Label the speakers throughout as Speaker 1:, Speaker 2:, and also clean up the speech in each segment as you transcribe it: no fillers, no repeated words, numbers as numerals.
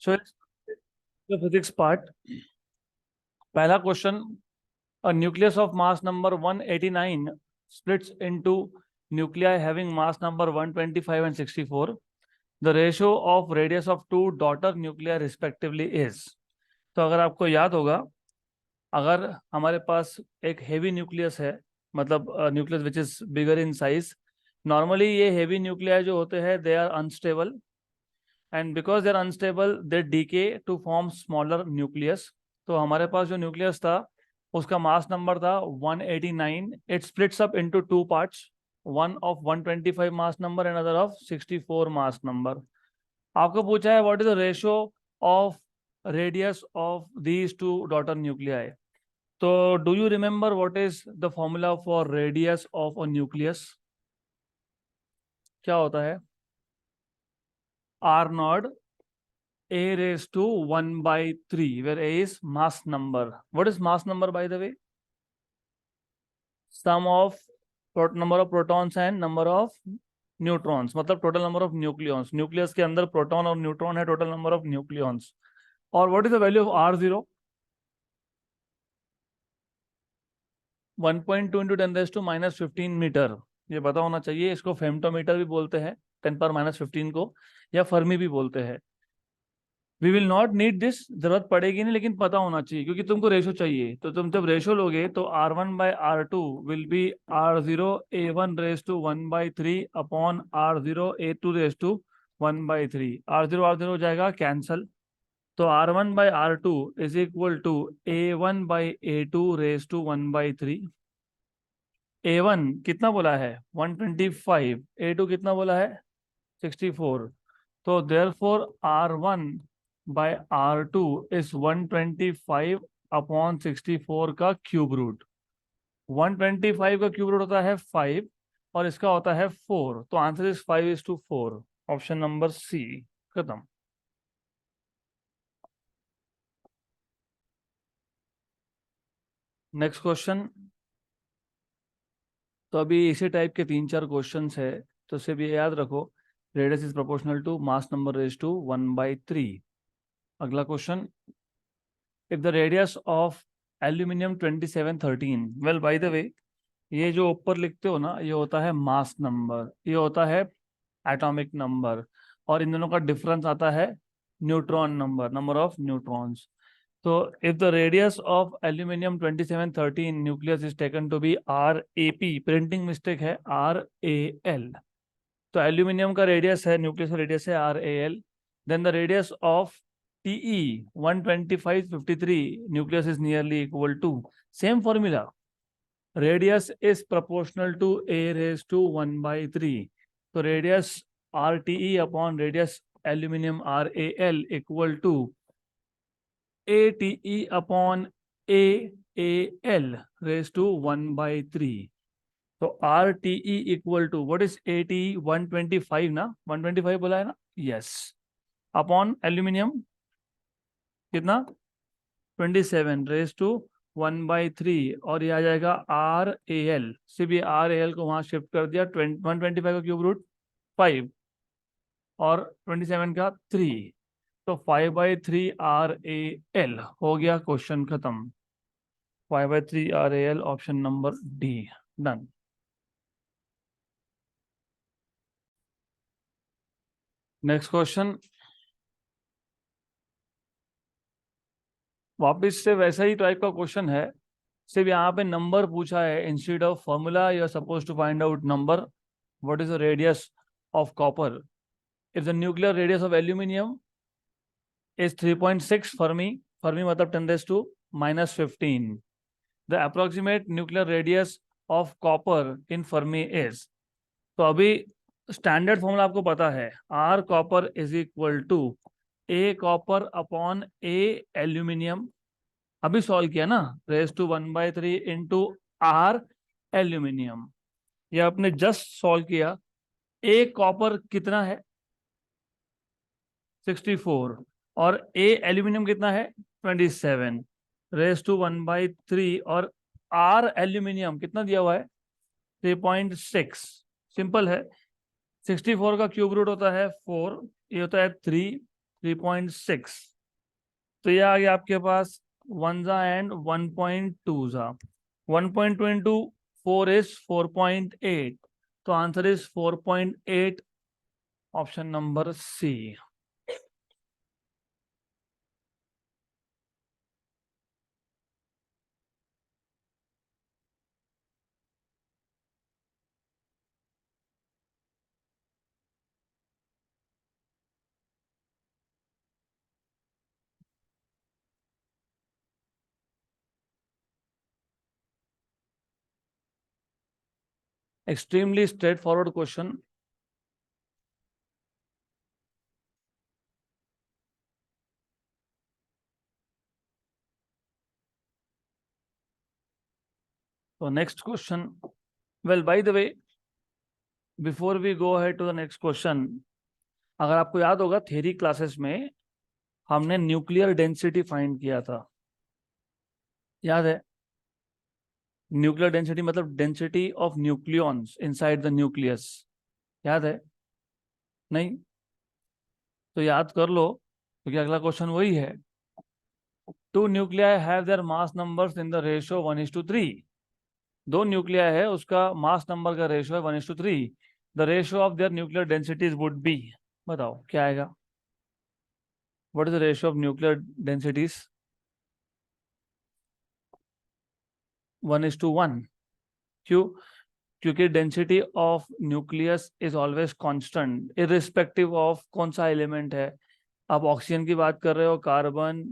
Speaker 1: सो physics part, पहला question, a nucleus of mass number 189 splits into nuclei having mass number 125 and 64. The ratio of radius of two daughter nuclei respectively is. तो अगर आपको याद होगा, अगर हमारे पास एक हेवी न्यूक्लियस है, मतलब nucleus which is bigger in size, normally ये हेवी न्यूक्लियाई जो होते हैं they are unstable, and because they are unstable they decay to form smaller nucleus. तो हमारे पास जो न्यूक्लियस था उसका मास नंबर था 189. It splits up into two parts, one of 125 mass number and other of 64 mass number. आपको पूछा है what is the ratio of radius of these two daughter nuclei. तो do you remember what is the formula for radius of a nucleus? क्या होता है? R naught a raised to 1 by 3, where a is mass number. What is mass number, by the way? Sum of number of protons and number of neutrons, मतलब total number of nucleons. Nucleus के अंदर proton और neutron है, total number of nucleons. और what is the value of R0? 1.2 into 10⁻⁻15 metre. ये पता होना चाहिए. इसको फेम्टोमीटर भी बोलते हैं, 10⁻⁻15 को, या फर्मी भी बोलते हैं. We will not need this, जरूरत पड़ेगी नहीं, लेकिन पता होना चाहिए क्योंकि तुमको रेशो चाहिए. तो तुम जब रेशो लोगे तो R1/R2 will be R0A1 raised to 1/3 upon R0A2 raised to 1/3. R0 हो जाएगा कैंसल. तो R1/R2 is equal to A1/A2 raised to 1/3. A1 कितना बोला है? 125. A2 कितना बोला है? 64. तो देयरफॉर R1/R2 इज 125 अपॉन 64 का क्यूब रूट. 125 का क्यूब रूट होता है 5 और इसका होता है 4. तो answer is 5:4. Option number C. खत्म. Next question. तो अभी इसी टाइप के 3-4 क्वेश्चंस है, तो इसे भी याद रखो. Radius is proportional to mass number raised to 1/3. अगला question, if the radius of aluminium 2713, well by the way ये जो ऊपर लिखते हो ना, ये होता है मास नंबर, ये होता है एटॉमिक नंबर, और इन दोनों का डिफरेंस आता है neutron number, number of neutrons. तो if the radius of aluminium 2713 nucleus is taken to be RAP, printing mistake है, RAL. तो एल्यूमिनियम का रेडियस है, न्यूक्लियस का रेडियस है RAL. Then the radius of TE 12553 nucleus is nearly equal to, same formula, radius is proportional to A raised to 1/3. तो radius RTE upon radius aluminium RAL equal to ATE upon AAL raised to 1/3. तो RTE equal to what is ATE? 125 ना, 125 बोला है ना, yes, upon aluminium कितना? 27 raised to 1/3. और ये आ जाएगा RAL. से भी RAL को वहां शिफ्ट कर दिया. 125 का क्यूब रूट 5 और 27 का 3, तो 5/3 RAL हो गया. क्वेश्चन खत्म. 5/3 RAL, option number D. Done. Next question, वापिस से वैसा ही टाइप का क्वेश्चन है, सिर्फ यहाँ पे नंबर पूछा है instead of formula. You are suppose to find out number. What is the radius of copper? If the nuclear radius of aluminium is 3.6 Fermi. Fermi मतलब 10⁻⁻15. The approximate nuclear radius of copper in Fermi is. तो अभी standard formula आपको पता है, R copper is equal to A copper upon A aluminium. अभी solve किया ना, raise to 1/3 into R aluminium. ये आपने जस्ट सॉल्व किया. A कॉपर कितना है? 64. और A एल्यूमिनियम कितना है? 27 रेज टू 1/3. और R एल्यूमिनियम कितना दिया हुआ है? 3.6. सिंपल है. 64 का क्यूब रूट होता है 4, ये होता है 3, 3.6, तो ये आ गया आपके पास 1 जा एंड 1.2 जा। 1.2 इंटू 4 इज 4.8, तो answer is 4.8, option number C. Extremely straightforward question. तो next question, well by the way, before we go ahead to the next question, अगर आपको याद होगा थ्योरी क्लासेस में हमने न्यूक्लियर डेंसिटी फाइंड किया था, याद है? न्यूक्लियर डेंसिटी मतलब density of nucleons inside the nucleus, याद है? नहीं? तो याद कर लो, क्योंकि अगला क्वेश्चन वही है। Two nuclei have their mass numbers in the ratio 1:3। दो न्यूक्लियाई है, उसका मास नंबर का रेशियो है 1:3। The ratio of their nuclear densities would be, बताओ क्या आएगा? What is the ratio of nuclear densities? 1:1। क्यों? क्योंकि density of nucleus is always constant irrespective of कौन सा एलिमेंट है। आप ऑक्सीजन की बात कर रहे हो, कार्बन,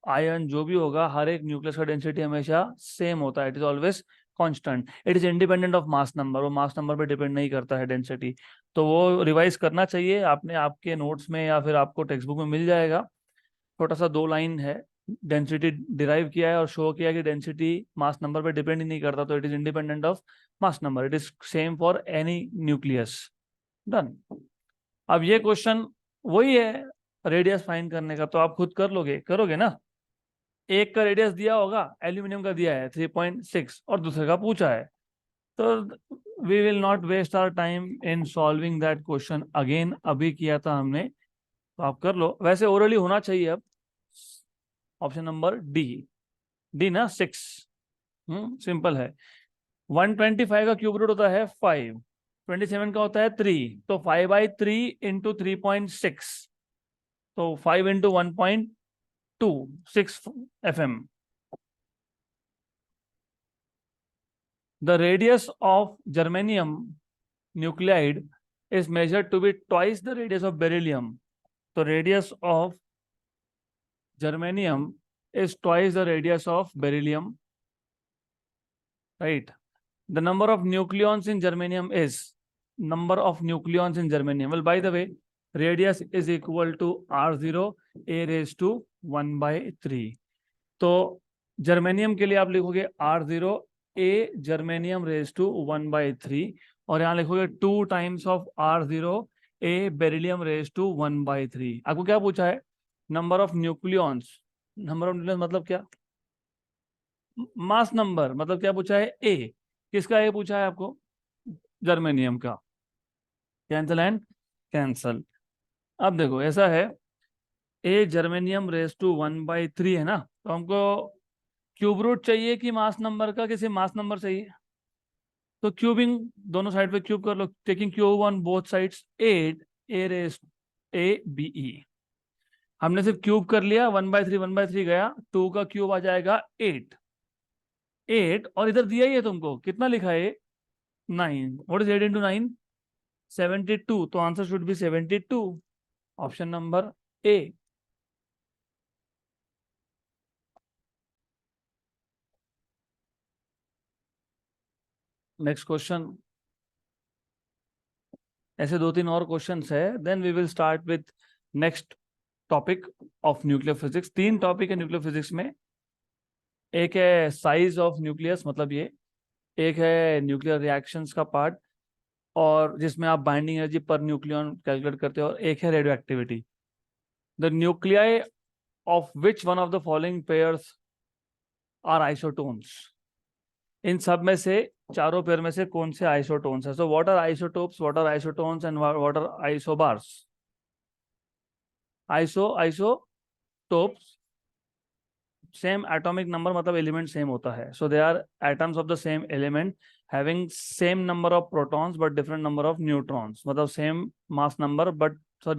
Speaker 1: आयन, जो भी होगा, हर एक न्यूक्लियस का डेंसिटी हमेशा सेम होता है, it is always constant, it is independent of mass number. वो मास नंबर पे डिपेंड नहीं करता है डेंसिटी। तो वो रिवाइज करना चाहिए आपने, आपके नोट्स में या फिर आपको टेक्स्ट बुक में मिल जाएगा। छोटा सा 2 लाइन है, डेंसिटी डिराइव किया है और शो किया है कि डेंसिटी मास नंबर पे डिपेंड ही नहीं करता, तो it is independent of mass number, it is same for any nucleus. Done. अब ये क्वेश्चन वही है रेडियस फाइंड करने का, तो आप खुद कर लोगे, करोगे ना? एक का रेडियस दिया होगा, एल्यूमिनियम का दिया है 3.6 और दूसरे का पूछा है, तो we will not waste our time in solving that question again. अभी किया था हमने, तो आप कर लो। वैसे ओरली होना चाहिए अब, ऑप्शन नंबर डी। डी ना 6, सिंपल है। 125 का क्यूब रूट होता है 5, 27 का होता है 3, तो 5/3 इंटू 3.6, तो 5 into 1.2, 6 FM। The radius of germanium nuclide is measured to be twice the radius of beryllium. So radius of germanium is twice the radius of beryllium, right? The number of nucleons in germanium is, number of nucleons in germanium. Well, by the way, radius is equal to R0 a raised to 1/3. तो germanium के लिए आप लिखोगे R0 a germanium raise to 1/3, और यहाँ लिखोगे 2 times of R0 a beryllium raise to 1/3। आपको क्या पूछा है? Number of nucleons. Number of nucleons मतलब क्या? Mass number. मतलब क्या पूछा है? ए। किसका ए पूछा है आपको? जर्मेनियम का। Cancel and cancel. अब देखो ऐसा है, ए जर्मेनियम रेज टू 1/3 है ना, तो हमको क्यूब रूट चाहिए कि मास नंबर का, किसी मास नंबर चाहिए, तो क्यूबिंग दोनों साइड पे क्यूब कर लो, taking cube on both sides. 8 A raise A B E, हमने सिर्फ क्यूब कर लिया, 1/3 1/3 गया, 2 का क्यूब आ जाएगा 8, 8, और इधर दिया ही है तुमको, कितना लिखा है? 9। What is 8 into 9? 72, तो answer should be 72, option number A. Next question, ऐसे 2-3 और क्वेश्चंस है, then we will start with next topic of nuclear physics. 3 topic है न्यूक्लियर फिजिक्स में। एक है साइज ऑफ न्यूक्लियस, मतलब ये, एक है न्यूक्लियर रिएक्शंस का पार्ट, और जिसमें आप binding energy per nucleon calculate करते हो, और एक है radioactivity. The nuclei of which one of the following pairs are isotones? इन सब में से, चारों पेयर में से कौन से आइसोटोन्स है? So what are isotopes, what are isotones and what are isobars? Isotopes, same atomic number मतलब एलिमेंट सेम होता है. So they are atoms of the same element having same number of protons but different number of neutrons. मतलब same mass number but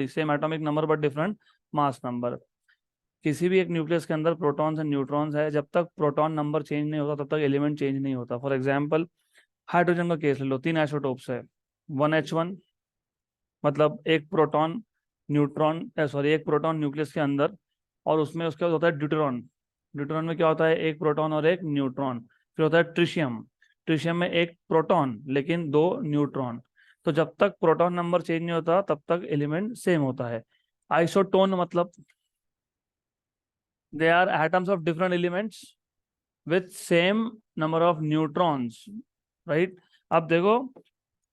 Speaker 1: same atomic number but different mass number. किसी भी एक nucleus के अंदर protons and neutrons है, जब तक proton number change नहीं होता तब तक एलिमेंट चेंज नहीं होता. फॉर एग्जाम्पल हाइड्रोजन का केस ले लो. 3 आइसोटोप्स है. 1H1 मतलब एक प्रोटॉन एक प्रोटॉन न्यूक्लियस के अंदर, और उसमें उसके बाद होता है ड्यूटेरॉन. ड्यूटेरॉन में क्या होता है? एक प्रोटॉन और एक न्यूट्रॉन. फिर होता है ट्रिशियम. ट्रिशियम में एक प्रोटॉन लेकिन 2 न्यूट्रॉन. तो जब तक प्रोटॉन नंबर चेंज नहीं होता तब तक एलिमेंट सेम होता है. आइसोटोन मतलब they are atoms of different elements with same number of neutrons. Right. अब देखो,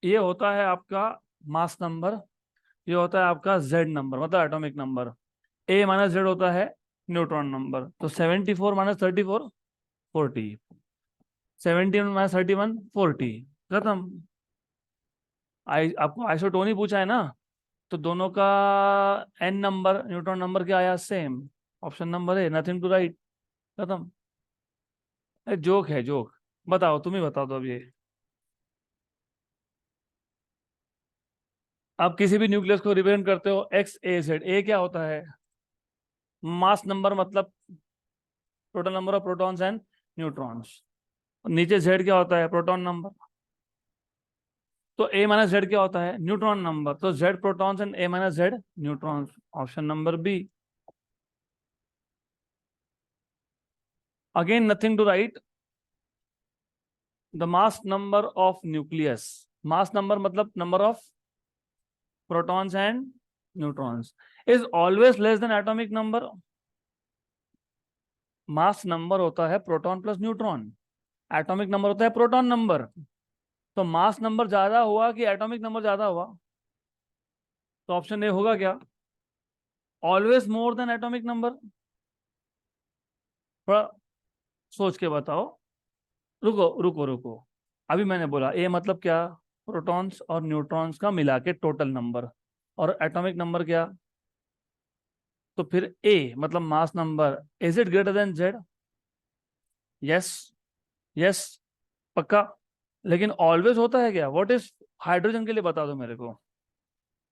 Speaker 1: ये होता है आपका मास नंबर, ये होता है आपका जेड नंबर मतलब एटॉमिक नंबर. ए माइनस जेड होता है न्यूट्रॉन नंबर. तो 74 माइनस 34 40, 17 माइनस 31 40. खत्म. आपको आइसोटोनी पूछा है ना, तो दोनों का एन नंबर न्यूट्रॉन नंबर क्या आया? सेम. ऑप्शन नंबर है, नथिंग टू राइट. खत्म. जोक है जोक. बताओ, तुम ही बताओ. तो अब ये आप किसी भी न्यूक्लियस को रिप्रेजेंट करते हो एक्स ए जेड. ए क्या होता है? मास नंबर मतलब total number of protons and neutrons. नीचे जेड क्या होता है? Proton number. तो ए माइनस जेड क्या होता है? Neutron number. तो Z protons and A minus Z neutrons. Option number B. Again nothing to write. The mass number of nucleus. Mass number मतलब number of protons and neutrons is always less than atomic number. Mass number होता है proton plus neutron. Atomic number होता है proton number. तो mass number ज्यादा हुआ कि atomic number ज्यादा हुआ? तो ऑप्शन ए होगा क्या? Always more than atomic number. थोड़ा सोच के बताओ. रुको रुको रुको. अभी मैंने बोला ए मतलब क्या? प्रोटॉन्स और न्यूट्रॉन्स का मिला के टोटल नंबर. और एटॉमिक नंबर क्या? तो फिर ए मतलब mass number. Is it greater than Z? Yes. Yes. पक्का. लेकिन ऑलवेज होता है क्या? व्हाट इज हाइड्रोजन के लिए बता दो मेरे को.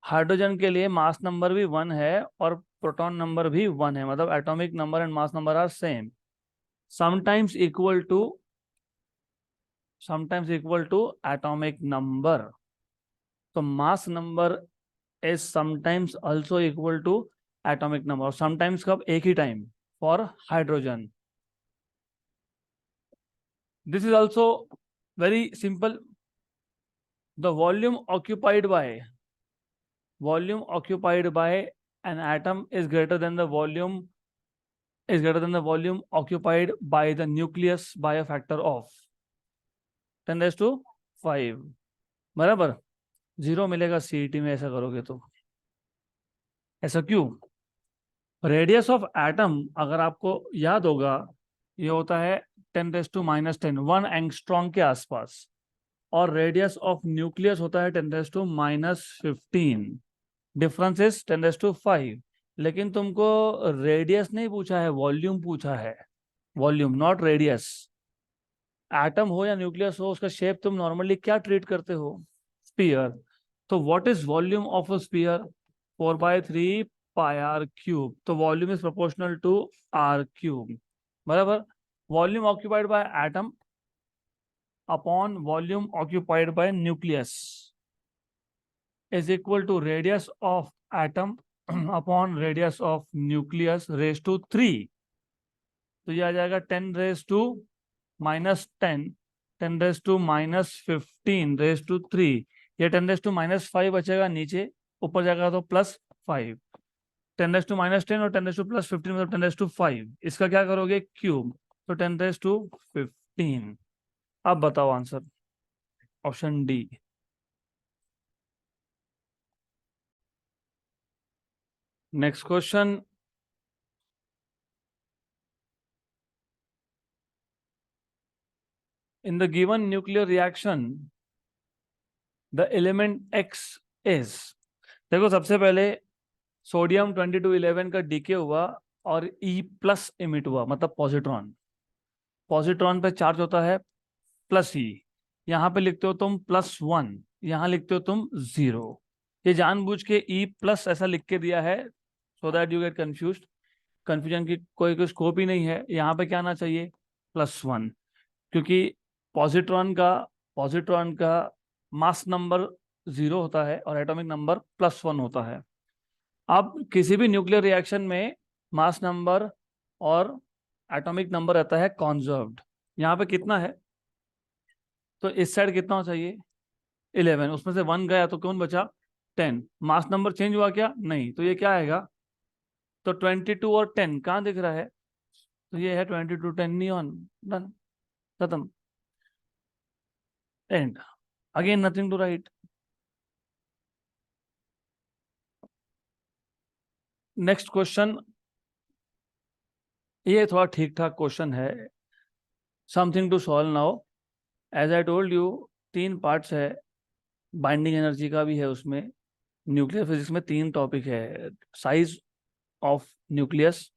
Speaker 1: हाइड्रोजन के लिए मास नंबर भी 1 है और प्रोटॉन नंबर भी 1 है. मतलब atomic number and mass number are same. Sometimes equal to atomic number. तो mass number is sometimes also equal to atomic number. और समटाइम्स कब? एक ही time. For hydrogen this is also very simple. The volume occupied by an atom is greater than the volume occupied by the nucleus by a factor of 10⁵. बराबर. 0 मिलेगा CET में ऐसा करोगे तो. ऐसा क्यों? रेडियस ऑफ एटम अगर आपको याद होगा, ये होता है 10⁻⁻10 1 एंगस्ट्रॉम के आसपास. और रेडियस ऑफ न्यूक्लियस होता है 10⁻15. Difference is 10⁵. लेकिन तुमको रेडियस नहीं पूछा है, वॉल्यूम पूछा है. Volume not radius. एटम हो या न्यूक्लियस हो, उसका शेप तुम नॉर्मली क्या ट्रीट करते हो? स्पीयर. तो what is volume of a sphere? 4/3 pi R cube. तो volume is proportional to R cube. बराबर. Volume occupied by atom upon volume occupied by nucleus is equal to radius of atom upon radius of nucleus raised to 3. तो ये आ जाएगा 10⁻⁻10 10⁻⁻15 ये 10⁻⁵ बचेगा नीचे. ऊपर जाएगा तो +5. 10⁻⁻10 और 10⁻+15 मतलब 10⁻5. इसका क्या करोगे? क्यूब. तो 10⁻15. अब बताओ answer. Option D. Next question. In the given nuclear reaction, the element X is. देखो सबसे पहले सोडियम 2211 का डीके हुआ और ई प्लस इमिट हुआ, मतलब पॉजिट्रॉन। पॉजिट्रॉन पे चार्ज होता है प्लस ई, यहाँ पे लिखते हो तुम +1, यहाँ लिखते हो तुम 0। ये जानबूझ के ई प्लस ऐसा लिख के दिया है so that you get confuse. Confusion की कोई स्कोप ही नहीं है। यहाँ पे क्या आना चाहिए, +1, क्योंकि पॉजिट्रॉन का मास नंबर 0 होता है और एटॉमिक नंबर +1 होता है। अब किसी भी न्यूक्लियर रिएक्शन में मास नंबर और एटॉमिक नंबर रहता है कॉन्जर्व्ड। यहाँ पे कितना है, तो इस साइड कितना होना चाहिए 11, उसमें से 1 गया तो कौन बचा 10। मास नंबर चेंज हुआ क्या, नहीं, तो ये क्या आएगा, तो 22 और 10 कहाँ दिख रहा है, तो ये है 22 10 नियॉन। डन, खत्म, and, again nothing to write. Next question, ये थोड़ा ठीक ठाक क्वेश्चन है, something to solve now. As I told you, 3 parts है, बाइंडिंग एनर्जी का भी है उसमें। न्यूक्लियर फिजिक्स में 3 टॉपिक है, size of nucleus,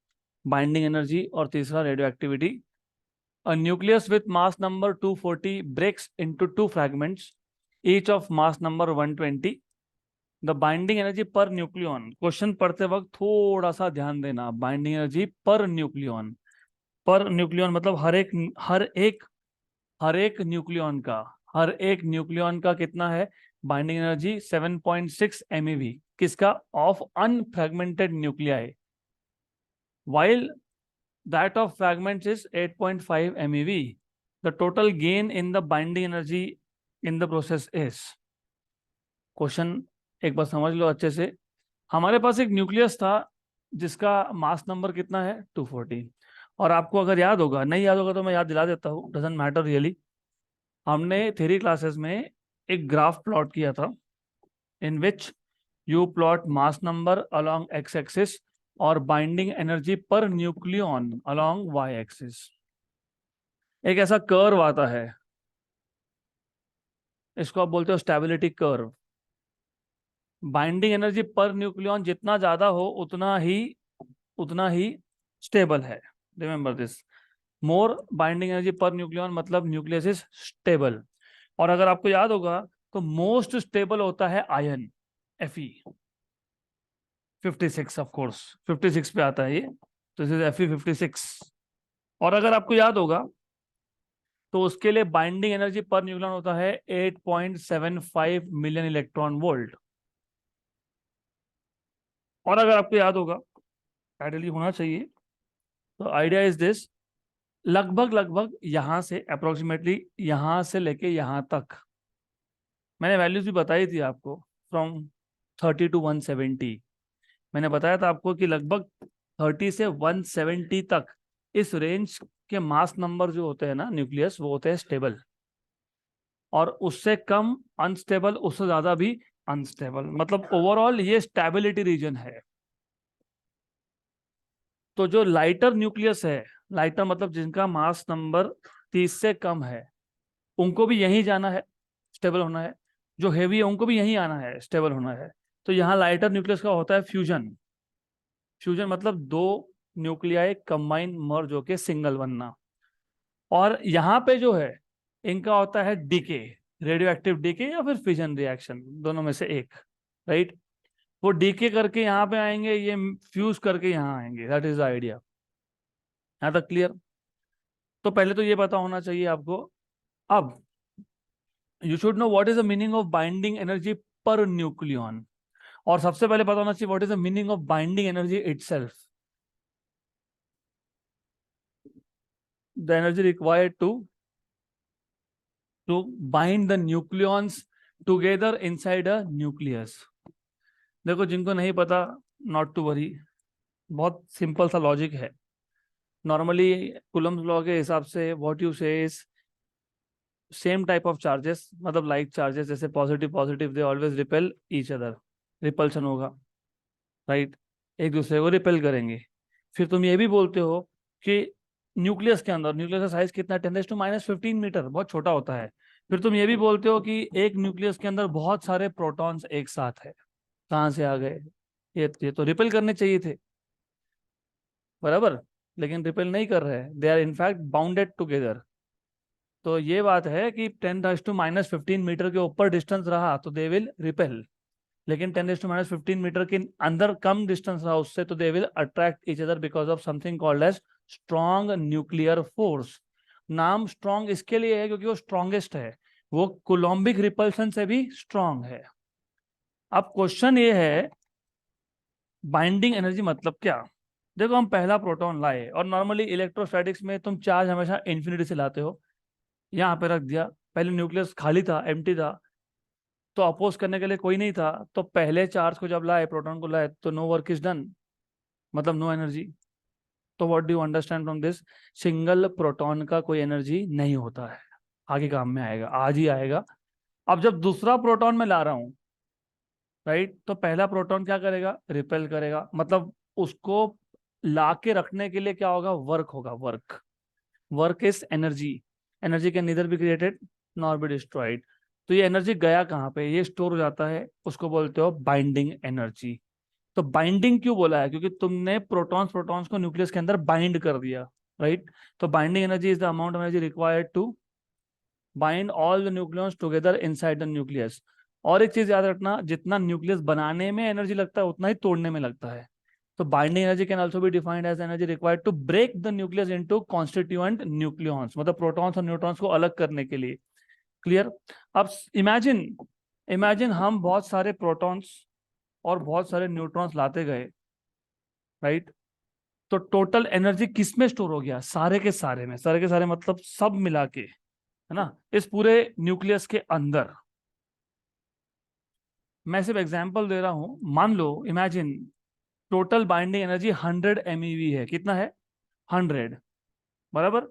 Speaker 1: binding energy और तीसरा radio activity. A nucleus with mass number 240 breaks into 2 fragments, each of mass number 120. The binding energy per nucleon, question पढ़ते वक्त थोड़ा सा ध्यान देना, binding energy per nucleon. Per nucleon मतलब हर एक न्यूक्लियन का कितना है बाइंडिंग एनर्जी, 7.6 MeV, किसका, of unfragmented nuclei, while that of fragments is 8.5 MeV. The total gain in the binding energy in the process is, question एक बार समझ लो अच्छे से। हमारे पास एक न्यूक्लियस था जिसका मास नंबर कितना है 240, और आपको अगर याद होगा, नहीं याद होगा तो मैं याद दिला देता हूँ, डजंट मैटर रियली। हमने थ्योरी क्लासेस में एक ग्राफ प्लॉट किया था in which you plot mass number along X axis और binding energy per nucleon along Y axis. एक ऐसा कर्व आता है, इसको आप बोलते हो stability curve. Binding energy per nucleon जितना ज्यादा हो उतना ही स्टेबल है। Remember this, more binding energy per nucleon मतलब न्यूक्लियस इज स्टेबल। और अगर आपको याद होगा तो मोस्ट स्टेबल होता है आयन, Fe 56, ऑफ कोर्स 56 पे आता है ये, तो दिस इज Fe 56। और अगर आपको याद होगा तो उसके लिए बाइंडिंग एनर्जी पर न्यूक्लियन होता है 8.75 मिलियन इलेक्ट्रॉन वोल्ट। और अगर आपको याद होगा, आइडियली होना चाहिए, तो आइडिया इज दिस, लगभग लगभग यहां से अप्रोक्सीमेटली यहां से लेके यहां तक मैंने वैल्यूज भी बताई थी आपको, फ्रॉम 30 to 170। मैंने बताया था आपको कि लगभग 30 से 170 तक इस रेंज के मास नंबर जो होते हैं ना न्यूक्लियस, वो होते हैं स्टेबल, और उससे कम अनस्टेबल, उससे ज्यादा भी अनस्टेबल, मतलब ओवरऑल ये स्टेबिलिटी रीजन है। तो जो लाइटर न्यूक्लियस है, लाइटर मतलब जिनका मास नंबर 30 से कम है, उनको भी यहीं जाना है, स्टेबल होना है। जो हेवी है उनको भी यहीं आना है, स्टेबल होना है। तो यहाँ लाइटर न्यूक्लियस का होता है फ्यूजन। फ्यूजन मतलब 2 न्यूक्लियाई कंबाइन मर्ज होके सिंगल बनना। और यहाँ पे जो है इनका होता है डीके, रेडियो एक्टिव डीके या फिर फिजन रिएक्शन, दोनों में से एक, राइट। वो डीके करके यहाँ पे आएंगे, ये फ्यूज करके यहाँ आएंगे, दैट इज द आइडिया। यहाँ तक क्लियर। तो पहले तो ये पता होना चाहिए आपको। अब you should know what is the meaning of binding energy per nucleon, और सबसे पहले पता होना चाहिए what is the meaning of binding energy itself, the energy required to bind the nucleons together inside a nucleus. देखो जिनको नहीं पता, नॉट टू वरी, बहुत सिंपल सा लॉजिक है। नॉर्मली कूलम्स लॉ के हिसाब से what you say is same type of charges, मतलब लाइक चार्जेस, जैसे positive positive they always repel each other, repulsion होगा, राइट, एक दूसरे को रिपेल करेंगे। फिर तुम ये भी बोलते हो कि न्यूक्लियस के अंदर, न्यूक्लियस का साइज कितना, 10⁻⁻15 मीटर, बहुत छोटा होता है। फिर तुम ये भी बोलते हो कि एक न्यूक्लियस के अंदर बहुत सारे प्रोटॉन्स एक साथ है। कहाँ से आ गए, ये तो रिपेल करने चाहिए थे, बराबर, लेकिन रिपेल नहीं कर रहे हैं, they are in fact bounded together. तो ये बात है कि 10⁻⁻15 मीटर के ऊपर डिस्टेंस रहा तो दे विल रिपेल, लेकिन 10⁻15 मीटर के अंदर कम डिस्टेंस रहा उससे तो they will attract each other because of something called as strong nuclear force. नाम स्ट्रॉन्ग इसके लिए है क्योंकि वो स्ट्रॉन्गेस्ट है, वो कोलम्बिक रिपल्सन से भी स्ट्रॉन्ग है। अब क्वेश्चन ये है बाइंडिंग एनर्जी मतलब क्या। देखो हम पहला प्रोटॉन लाए और नॉर्मली इलेक्ट्रोस्टैटिक्स में तुम चार्ज हमेशा इन्फिनिटी से लाते हो, यहाँ पे रख दिया, पहले न्यूक्लियस खाली था, एम्प्टी था, तो अपोज करने के लिए कोई नहीं था, तो पहले चार्ज को जब लाए, प्रोटॉन को लाए, तो नो वर्क इज डन, मतलब नो एनर्जी। तो what do you understand from this, single proton का कोई एनर्जी नहीं होता है, आगे काम में आएगा, आज ही आएगा। अब जब दूसरा प्रोटॉन में ला रहा हूं, राइट, तो पहला प्रोटॉन क्या करेगा, रिपेल करेगा, मतलब उसको ला के रखने के लिए क्या होगा, वर्क होगा, work. Work is energy, energy can neither be created nor be destroyed. तो ये एनर्जी गया कहाँ पे, ये स्टोर हो जाता है, उसको बोलते हो बाइंडिंग एनर्जी। तो बाइंडिंग क्यों बोला है, क्योंकि तुमने प्रोटॉन्स प्रोटॉन्स को न्यूक्लियस के अंदर बाइंड कर दिया, राइट। तो binding energy is the amount of energy required to bind all the nucleons together inside the nucleus. और एक चीज याद रखना, जितना न्यूक्लियस बनाने में एनर्जी लगता है उतना ही तोड़ने में लगता है। तो binding energy can also be defined as energy required to break the nucleus into constituent nucleons, मतलब प्रोटॉन्स और न्यूट्रॉन्स को अलग करने के लिए। क्लियर। अब इमेजिन, इमेजिन हम बहुत सारे प्रोटॉन्स और बहुत सारे न्यूट्रॉन्स लाते गए, राइट। तो टोटल एनर्जी किस में स्टोर हो गया, सारे के सारे में, सारे के सारे मतलब सब मिला के, है ना, इस पूरे न्यूक्लियस के अंदर। मैं सिर्फ एग्जांपल दे रहा हूं, मान लो, imagine total binding energy 100 MeV है, कितना है, 100, बराबर।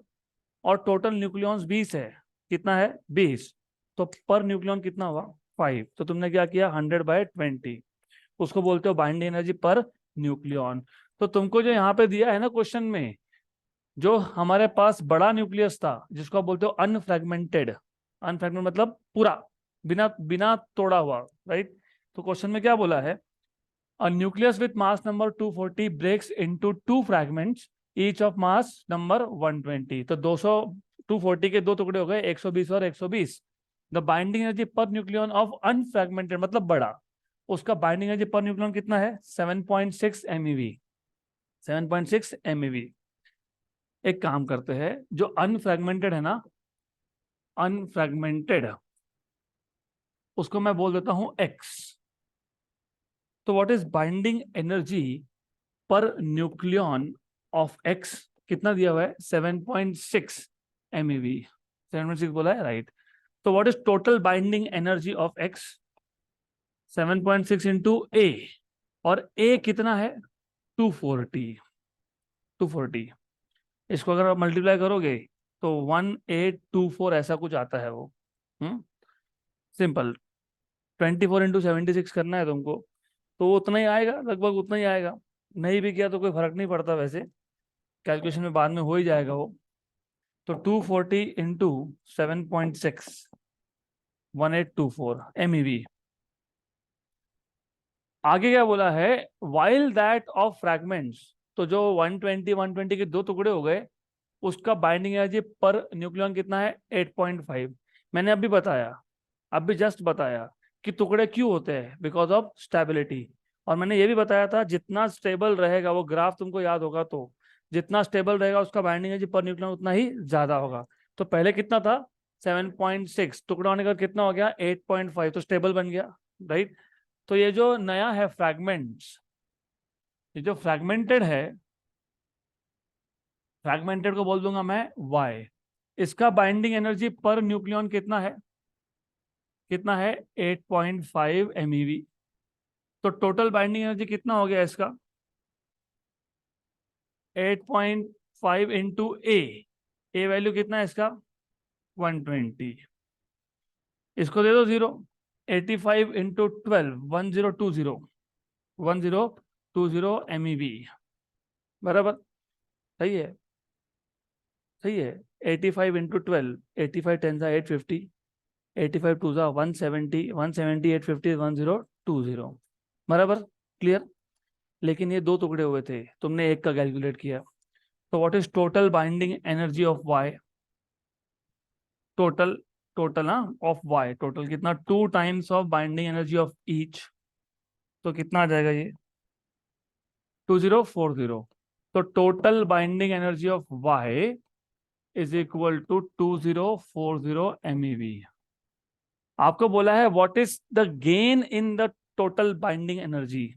Speaker 1: और टोटल न्यूक्लियॉन्स 20 है, कितना है, 20। तो पर न्यूक्लियॉन कितना हुआ, 5। तो तुमने क्या किया, 100/20, उसको बोलते हो बाइंडिंग एनर्जी पर न्यूक्लियॉन। तो तुमको जो यहाँ पे दिया है ना क्वेश्चन में, जो हमारे पास बड़ा न्यूक्लियस था जिसको आप बोलते हो अनफ्रैगमेंटेड, अनफ्रैगमेंट मतलब पूरा, बिना बिना तोड़ा हुआ, राइट। तो क्वेश्चन में क्या बोला है, a nucleus with mass number 240 breaks into 2 fragments each of mass number 120। तो 200, 240 के दो टुकड़े हो गए, 120 और 120। The binding energy per nucleon of unfragmented मतलब बड़ा, उसका बाइंडिंग एनर्जी पर न्यूक्लियन कितना है, 7.6 MeV, 7.6 MeV। एक काम करते हैं, जो अनफ्रैगमेंटेड है ना, अनफ्रैगमेंटेड, उसको मैं बोल देता हूं X। तो what is binding energy per nucleon of X, कितना दिया हुआ है, 7.6 MeV, 7.6 बोला है, राइट। तो what is total binding energy of X, 7.6 into A, और A कितना है, 240, 240। इसको अगर आप मल्टीप्लाई करोगे तो 1824 ऐसा कुछ आता है वो। सिंपल, 24 × 76 करना है तुमको, तो वो उतना ही आएगा, लगभग उतना ही आएगा। नहीं भी किया तो कोई फर्क नहीं पड़ता, वैसे कैलकुलेशन में बाद में हो ही जाएगा वो। तो 240 इंटू 7.6, 1824 MeV। आगे क्या बोला है, वाइल दैट ऑफ फ्रैगमेंट्स, तो जो 120 के दो टुकड़े हो गए, उसका बाइंडिंग एनर्जी पर न्यूक्लियन कितना है, 8.5। मैंने अभी बताया, अभी जस्ट बताया कि टुकड़े क्यों होते हैं, बिकॉज ऑफ स्टेबिलिटी। और मैंने ये भी बताया था जितना स्टेबल रहेगा, वो ग्राफ तुमको याद होगा, तो जितना स्टेबल रहेगा उसका बाइंडिंग एनर्जी पर न्यूक्लियन उतना ही ज्यादा होगा। तो पहले कितना था, 7.6, टुकड़ा होने का कितना हो गया, 8.5, तो स्टेबल बन गया, राइट। तो ये जो नया है फ्रैगमेंट्स, ये जो फ्रैगमेंटेड है, फ्रैगमेंटेड को बोल दूंगा मैं Y। इसका बाइंडिंग एनर्जी पर न्यूक्लियन कितना है, कितना है, 8.5 MeV। तो टोटल बाइंडिंग एनर्जी कितना हो गया इसका, 8.5 इंटू ए वैल्यू कितना है इसका, 120। इसको दे दो 0, 85 इंटू 12, 1020, 1020 MeV, बराबर, सही है, सही है। 85 इंटू 12, 85 10 सा 850, 85 2 सा 170, 170 850 1020, बराबर, क्लियर। लेकिन ये दो टुकड़े हुए थे, तुमने एक का कैलकुलेट किया। तो what is total binding energy of Y? Total, total ना ऑफ वाई, टोटल कितना? 2 times of binding energy of each. तो कितना आ जाएगा ये? 2040। तो total binding energy of Y is equal to 2040 MeV। आपको बोला है what is the gain in the total binding energy.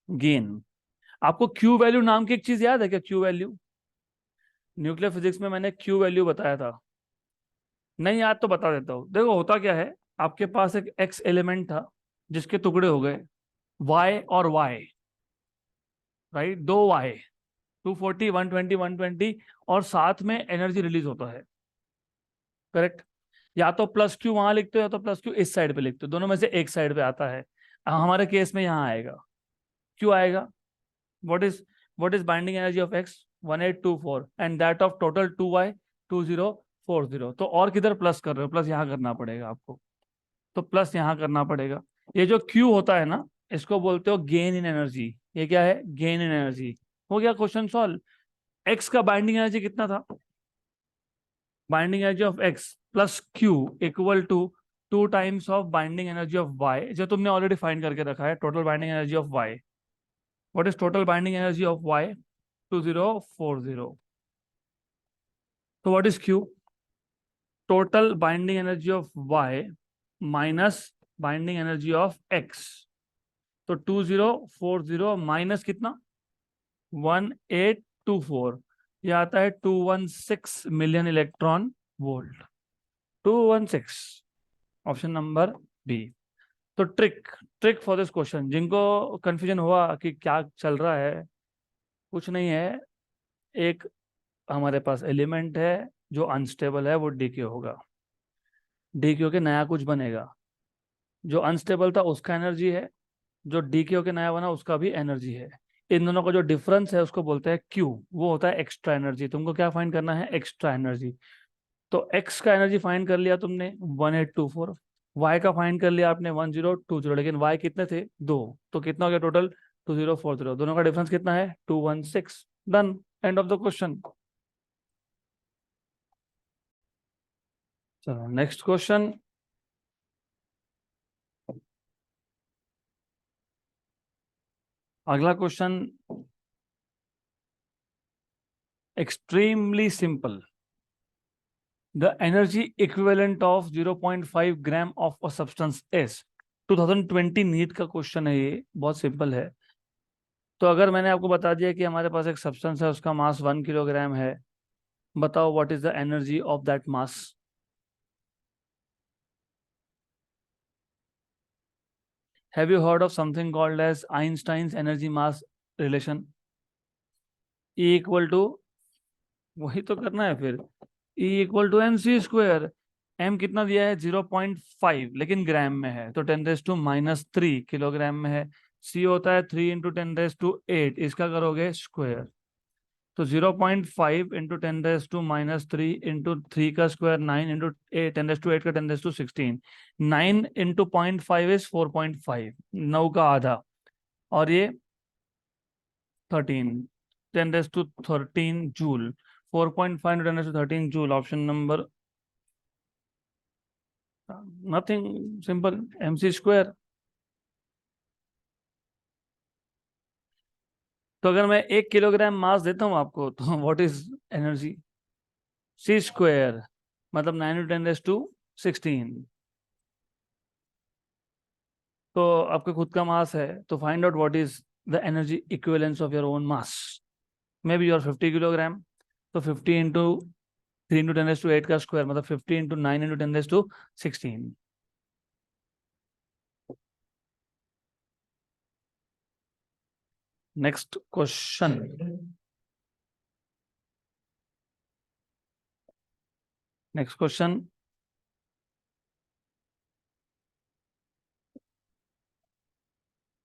Speaker 1: Gain. आपको क्यू वैल्यू नाम की एक चीज याद है क्या? क्यू वैल्यू, न्यूक्लियर फिजिक्स में मैंने क्यू वैल्यू बताया था। नहीं याद तो बता देता हूँ। देखो होता क्या है, आपके पास एक एक्स एलिमेंट था जिसके टुकड़े हो गए वाई और वाई, राइट? दो वाई, 240, 120, 120, और साथ में एनर्जी रिलीज होता है, करेक्ट? या तो प्लस क्यू वहां लिखते हो या तो प्लस क्यू इस साइड पे लिखते हो, दोनों में से एक साइड पे आता है। हमारे केस में यहाँ आएगा, क्यू आएगा। What is, what is binding energy of x? 1824 and that of total 2y 2040। तो और किधर प्लस कर रहे हो? प्लस यहाँ करना पड़ेगा आपको, तो प्लस यहाँ करना पड़ेगा। ये जो Q होता है ना, इसको बोलते हो गेन इन एनर्जी। ये क्या है? Gain in energy. हो गया क्वेश्चन सॉल्व। एक्स का बाइंडिंग एनर्जी कितना था? Binding energy of X plus Q equal to 2 times of binding energy of Y, जो तुमने ऑलरेडी फाइंड करके रखा है, total binding energy of Y. What is total binding energy of Y? 2040। तो what is Q? Total binding energy of Y minus binding energy of X. तो 2040 minus कितना? 1824। यह आता है 216 million electron volt. 216, option number B. तो trick, trick for this question, जिनको confusion हुआ कि क्या चल रहा है, कुछ नहीं है। एक हमारे पास एलिमेंट है जो अनस्टेबल है, वो डीके होगा, डीके होके नया कुछ बनेगा। जो अनस्टेबल था उसका एनर्जी है, जो डीके होके नया बना उसका भी एनर्जी है। इन दोनों का जो डिफरेंस है उसको बोलते हैं क्यू, वो होता है एक्स्ट्रा एनर्जी। तुमको क्या फाइंड करना है? Extra energy. तो एक्स का एनर्जी फाइंड कर लिया तुमने 1824, वाई का फाइंड कर लिया आपने 1020, लेकिन वाई कितने थे? दो। तो कितना हो गया टोटल? 2040। दोनों का डिफरेंस कितना है? 216। Done, end of the question. चलो नेक्स्ट क्वेश्चन। अगला question extremely simple. The energy equivalent of 0.5 gram of a substance is। 2020 NEET का क्वेश्चन है, ये बहुत सिंपल है। तो अगर मैंने आपको बता दिया कि हमारे पास एक सब्सटेंस है, उसका मास 1 किलोग्राम है, बताओ what is the energy of that mass? Have you heard of something called as Einstein's energy mass relation? E equal to, वही तो करना है फिर, E equal to mc²। m कितना दिया है? 0.5, लेकिन ग्राम में है, तो 10⁻³ किलोग्राम में है। c होता है 3 × 10⁸, इसका करोगे स्क्वायर, तो 0.5 इंटू 10⁻³ इंटू 3 का स्क्वायर 9 इंटू 10⁸ का 10⁻16। 9 इंटू 0.5 इज 4.5, 9 का आधा, और ये 13, 10⁻13 joule. 4.5 into 10⁻13 joule. Option number nothing, simple, mc²। तो अगर मैं 1 किलोग्राम मास देता हूं आपको, तो व्हाट इज एनर्जी? c², मतलब 9 × 10⁻16। तो आपका खुद का मास है, तो find out what is the energy equivalence of your own mass. May be your 50 kilogram, तो 50 इंटू 3 × 10⁸ का स्क्वायर, मतलब 50 into 9 into 10⁻16। Next question. Next question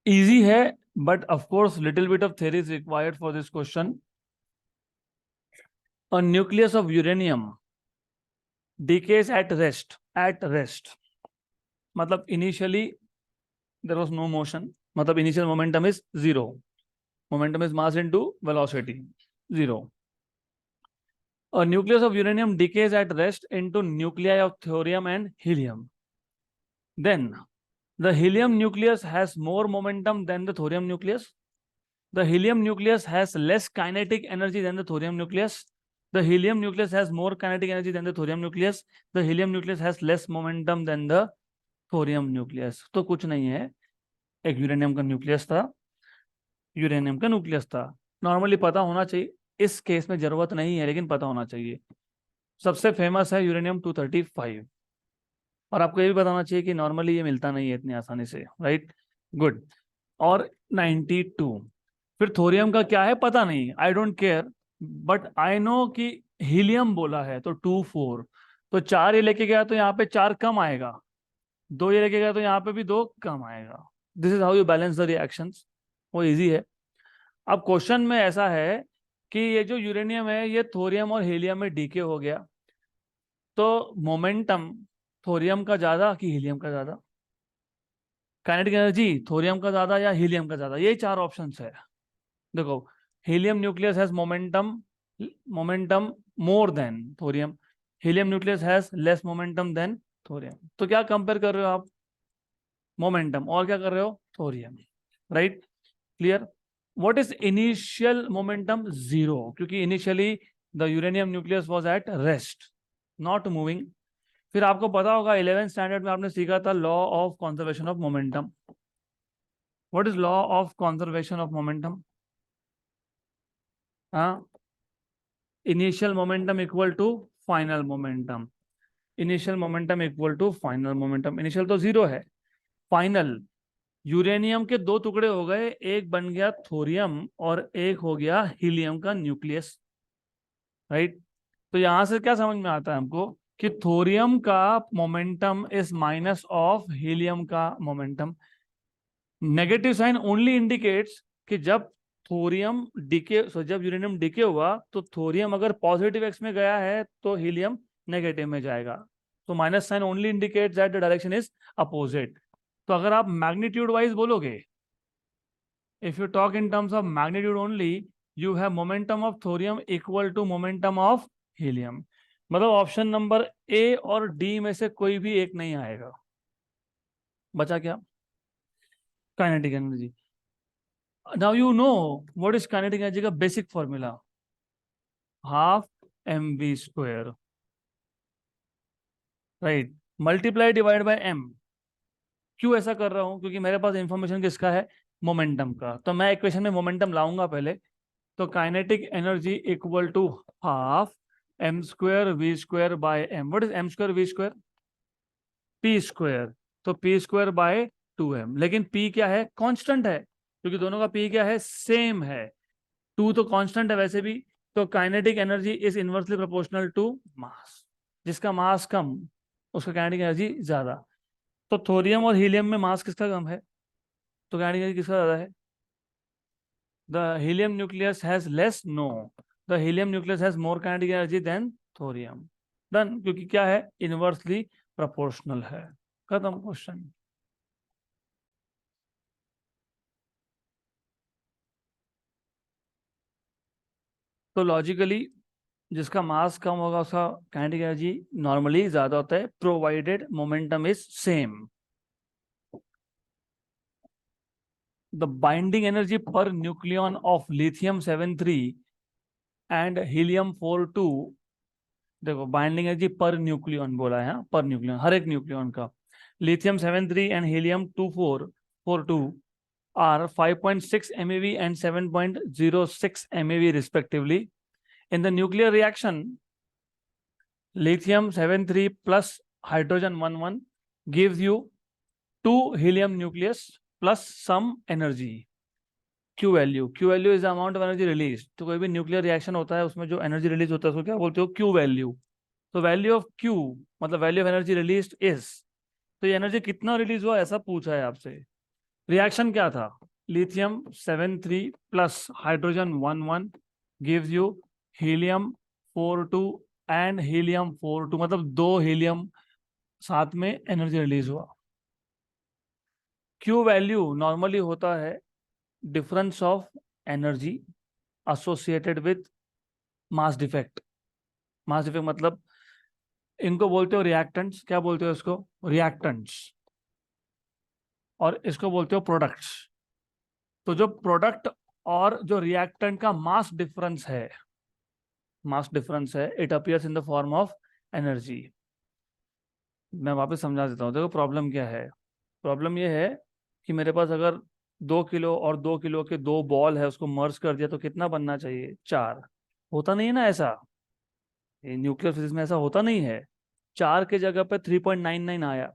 Speaker 1: easy है, but of course little bit of theory is required for this question. A nucleus of uranium decays at rest, at rest, मतलब initially there was no motion, मतलब initial momentum is 0। Momentum is mass into velocity. 0. A nucleus of uranium decays at rest into nuclei of thorium and helium. Then the helium nucleus has more momentum than the thorium nucleus. The helium nucleus has less kinetic energy than the thorium nucleus. The helium nucleus has more kinetic energy than the thorium nucleus. The helium nucleus has less momentum than the thorium nucleus. तो कुछ नहीं है, एक uranium का nucleus था, uranium का nucleus था. Normally पता होना चाहिए, इस केस में जरूरत नहीं है लेकिन पता होना चाहिए. सबसे फेमस है यूरेनियम 235. और आपको ये भी बताना चाहिए कि नॉर्मली ये मिलता नहीं है इतनी आसानी से, राइट. गुड. और 92. फिर थोरियम का क्या है पता नहीं, I don't care, but I know कि हीलियम बोला है तो 24. तो 4 ये लेके गया तो यहाँ पे 4 कम आएगा, 2 ये लेके गया तो यहाँ पे भी 2 कम आएगा. This is how you balance the reactions. वो इजी है. अब क्वेश्चन में ऐसा है कि ये जो यूरेनियम है ये थोरियम और हीलियम में डीके हो गया, तो मोमेंटम थोरियम का ज्यादा कि हीलियम का ज्यादा, काइनेटिक एनर्जी थोरियम का ज्यादा या हीलियम का ज्यादा, यही 4 ऑप्शंस है. देखो, helium nucleus has momentum momentum more than thorium, helium nucleus has less momentum than thorium. तो क्या कंपेयर कर रहे हो आप? मोमेंटम. और क्या कर रहे हो? Thorium. Right. Clear. What is initial momentum? 0, क्योंकि initially the uranium nucleus was at rest, not moving. फिर आपको पता होगा 11th स्टैंडर्ड में आपने सीखा था law of conservation of momentum. What is law of conservation of momentum? हाँ, initial momentum equal to final momentum. Initial momentum equal to final momentum. Initial तो 0 है, फाइनल. यूरेनियम के 2 टुकड़े हो गए, एक बन गया थोरियम और एक हो गया हीलियम का न्यूक्लियस, राइट. तो यहां से क्या समझ में आता है हमको कि थोरियम का momentum is minus of helium का momentum. Negative sign only indicates कि जब थोरियम डीके, जब यूरेनियम डीके हुआ तो थोरियम अगर पॉजिटिव एक्स में गया है तो हीलियम नेगेटिव में जाएगा. तो minus sign only indicates that the direction is opposite. तो अगर आप मैग्नीट्यूड वाइज बोलोगे, if you talk in terms of magnitude only, you have momentum of thorium equal to momentum of helium. मतलब option number ए और D में से कोई भी एक नहीं आएगा. बचा क्या? Kinetic energy. Now you know what is kinetic energy का basic formula, half mv², right, multiply divide by m. क्यों ऐसा कर रहा हूं? क्योंकि मेरे पास इंफॉर्मेशन किसका है? मोमेंटम का. तो मैं इक्वेशन में मोमेंटम लाऊंगा पहले. तो kinetic energy equal to half m²v² by m. What is m² v²? p². तो p² बाय 2m. लेकिन p क्या है? कांस्टेंट है, क्योंकि दोनों का p क्या है? सेम है. 2 तो कांस्टेंट है वैसे भी. तो kinetic energy is inversely proportional to mass. जिसका मास कम उसका काइनेटिक एनर्जी ज्यादा. तो थोरियम और हीलियम में मास किसका कम है तो काइनेटिक एनर्जी किसका ज्यादा है? The helium nucleus has less? No. The helium nucleus has more kinetic energy than thorium. Done. क्योंकि क्या है? Inversely proportional है. खत्म क्वेश्चन. तो लॉजिकली जिसका मास कम होगा उसका काइनेटिक एनर्जी नॉर्मली ज्यादा होता है, provided momentum is same. The binding energy per nucleon of lithium 73 and helium 42. देखो, बाइंडिंग एनर्जी पर न्यूक्लियन बोला है, पर न्यूक्लियन, हर एक न्यूक्लियन का. Lithium 73 and helium 2442 are 5.6 MeV and 7.06 MeV respectively. In the nuclear reaction, lithium 73 plus hydrogen 11 gives you 2 helium nucleus plus some energy. Q value is the amount of energy released. तो कोई भी nuclear reaction होता है उसमें जो energy release होता है उसको क्या बोलते हो? Q value. तो वैल्यू ऑफ Q मतलब value of energy released is. तो ये एनर्जी कितना रिलीज हुआ ऐसा पूछा है आपसे. रिएक्शन क्या था? Lithium 73 plus hydrogen 11 gives you helium 42 and helium 42, मतलब 2 हीलियम साथ में एनर्जी रिलीज हुआ. Q वैल्यू नॉर्मली होता है difference of energy associated with mass defect. Mass defect मतलब इनको बोलते हो रिएक्टेंट्स। क्या बोलते हो इसको? रिएक्टेंट्स। और इसको बोलते हो प्रोडक्ट्स। तो जो प्रोडक्ट और जो रिएक्टेंट का मास डिफरेंस है, it appears in the form of energy. मैं वापस समझा देता हूँ। देखो प्रॉब्लम क्या है। प्रॉब्लम ये है कि मेरे पास अगर 2 किलो और 2 किलो के दो बॉल है, उसको मर्ज कर दिया तो कितना बनना चाहिए? 4। होता नहीं है ना ऐसा। न्यूक्लियर फिजिक्स में ऐसा होता नहीं है। 4 के जगह पे 3.99 आया,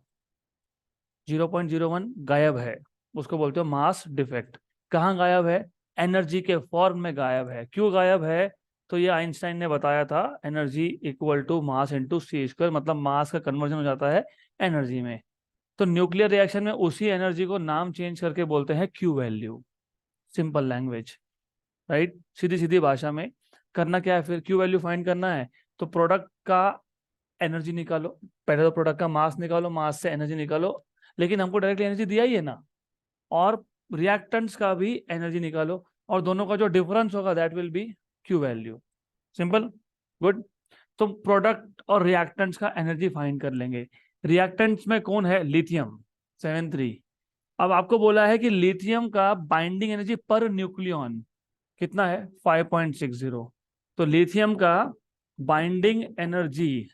Speaker 1: 0.01 गायब है। उसको बोलते हो मास डिफेक्ट। कहाँ गायब है? एनर्जी के फॉर्म में गायब है। क्यों गायब है? तो ये आइंस्टाइन ने बताया था, energy equal to mass into C square, मतलब मास का कन्वर्जन हो जाता है एनर्जी में। तो न्यूक्लियर रिएक्शन में उसी एनर्जी को नाम चेंज करके बोलते हैं Q value. Simple language, right? सीधी सीधी भाषा में करना क्या है फिर? क्यू वैल्यू फाइंड करना है तो प्रोडक्ट का एनर्जी निकालो। पहले तो प्रोडक्ट का मास निकालो, मास से एनर्जी निकालो। लेकिन हमको डायरेक्टली एनर्जी दिया ही है ना। और रिएक्टेंट्स का भी एनर्जी निकालो, और दोनों का जो डिफरेंस होगा that will be Q value. Simple, good. तो प्रोडक्ट और रिएक्टेंट्स का एनर्जी फाइंड कर लेंगे। रिएक्टेंट्स में कौन है? लिथियम 73। अब आपको बोला है कि लिथियम का बाइंडिंग एनर्जी पर न्यूक्लियॉन कितना है? 5.60। तो लिथियम का बाइंडिंग एनर्जी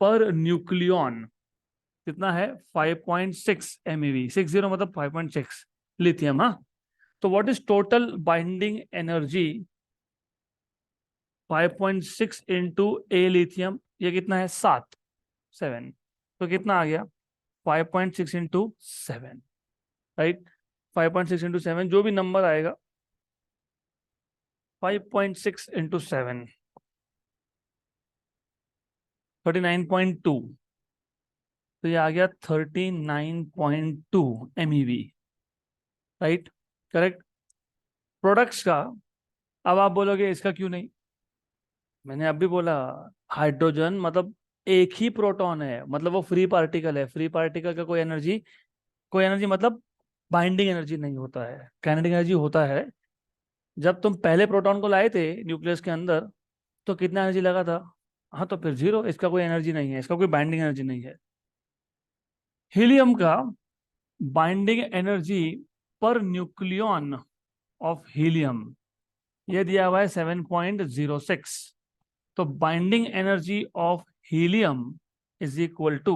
Speaker 1: पर न्यूक्लियॉन कितना है? 5.6 MeV। 60 मतलब 5.6 लिथियम। हाँ, तो what is total binding energy? 5.6 into A lithium, ये कितना है? 7। तो कितना आ गया? 5.6 इंटू 7, राइट? 5.6 इंटू 7 जो भी नंबर आएगा, 5.6 इंटू 7, 39.2। तो ये आ गया 39.2 MeV, राइट? करेक्ट। प्रोडक्ट्स का, अब आप बोलोगे इसका क्यों नहीं? मैंने अभी बोला, हाइड्रोजन मतलब एक ही प्रोटॉन है, मतलब वो फ्री पार्टिकल है। फ्री पार्टिकल का कोई एनर्जी मतलब बाइंडिंग एनर्जी नहीं होता है, काइनेटिक एनर्जी होता है। जब तुम पहले प्रोटॉन को लाए थे न्यूक्लियस के अंदर तो कितना एनर्जी लगा था? हाँ, तो फिर जीरो। इसका कोई एनर्जी नहीं है, इसका कोई बाइंडिंग एनर्जी नहीं है। हीलियम का binding energy per nucleon of helium ये दिया हुआ है 7.06। तो binding energy of helium is equal to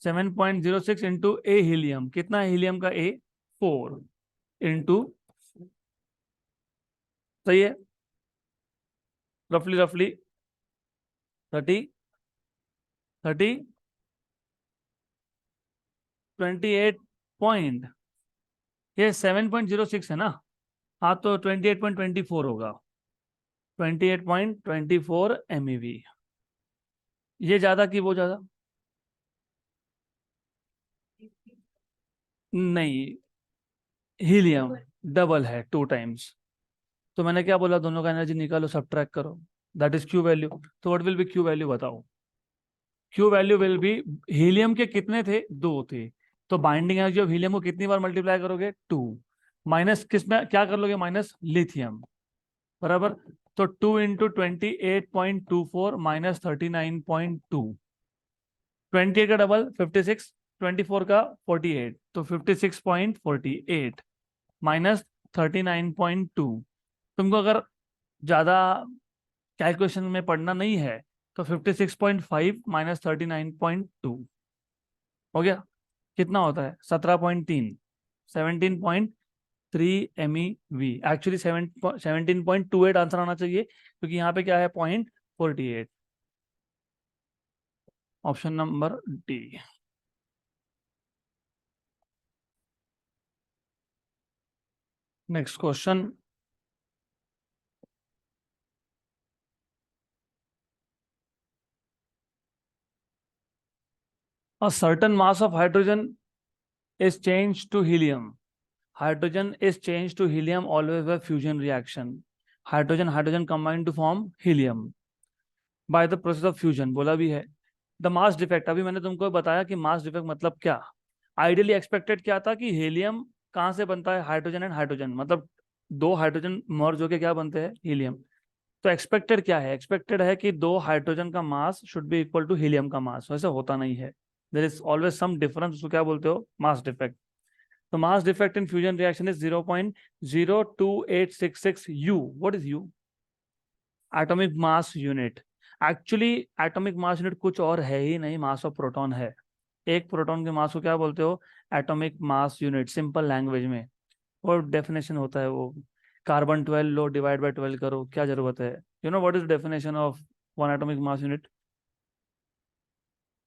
Speaker 1: 7.06 into A helium. कितना है हीलियम का? ए 4 इंटू, सही है, रफली रफली 30 28 पॉइंट, ये 7.06 है ना। हाँ, तो 28.24 होगा। 28.24 MeV। ये ज्यादा कि वो ज्यादा? नहीं, हीलियम डबल है, 2 टाइम्स। तो मैंने क्या बोला? दोनों का एनर्जी निकालो, सब्ट्रैक्ट करो, दैट इज क्यू वैल्यू। तो what will be Q value? बताओ। Q value will be, helium के कितने थे? 2 थे। तो बाइंडिंग एनर्जी ऑफ हीलियम को कितनी बार मल्टीप्लाई करोगे? 2। माइनस किस में क्या कर लोगे? माइनस लिथियम, बराबर। तो 2 इंटू 28.24 माइनस 39.2। 28 का डबल 56, 24 का 48, तो 56.48 माइनस 39.2। तुमको अगर ज्यादा कैलकुलेशन में पढ़ना नहीं है तो 56.5 माइनस 39.2 हो गया। कितना होता है? 17.3, 17.3 MeV। एक्चुअली 17.28 आंसर आना चाहिए, क्योंकि यहाँ पे क्या है? 0.48। Option number D. Next question. A certain mass of hydrogen is changed to helium. Hydrogen is changed to helium always by fusion reaction. Hydrogen combine to form helium by the process of fusion. बोला भी है। The mass defect, अभी मैंने तुमको बताया कि mass defect मतलब क्या। आइडियली एक्सपेक्टेड क्या था कि हीलियम कहाँ से बनता है? हाइड्रोजन एंड हाइड्रोजन, मतलब दो हाइड्रोजन मर्ज होके क्या बनते हैं? हीलियम। तो एक्सपेक्टेड क्या है? एक्सपेक्टेड है कि दो हाइड्रोजन का mass should be equal to helium का मास। वैसे होता नहीं है, there is always some difference. उसको क्या बोलते हो? Mass defect. तो mass defect in fusion reaction is 0.02866 U। What is U? Atomic mass unit. Actually atomic mass unit कुछ और है ही नहीं, मास ऑफ प्रोटॉन है। एक प्रोटॉन के मास को क्या बोलते हो? Atomic mass unit, simple language में। वो डेफिनेशन होता है वो, कार्बन 12 लो, डिवाइड बाय 12 करो, क्या जरूरत है? You know what is definition of one atomic mass unit?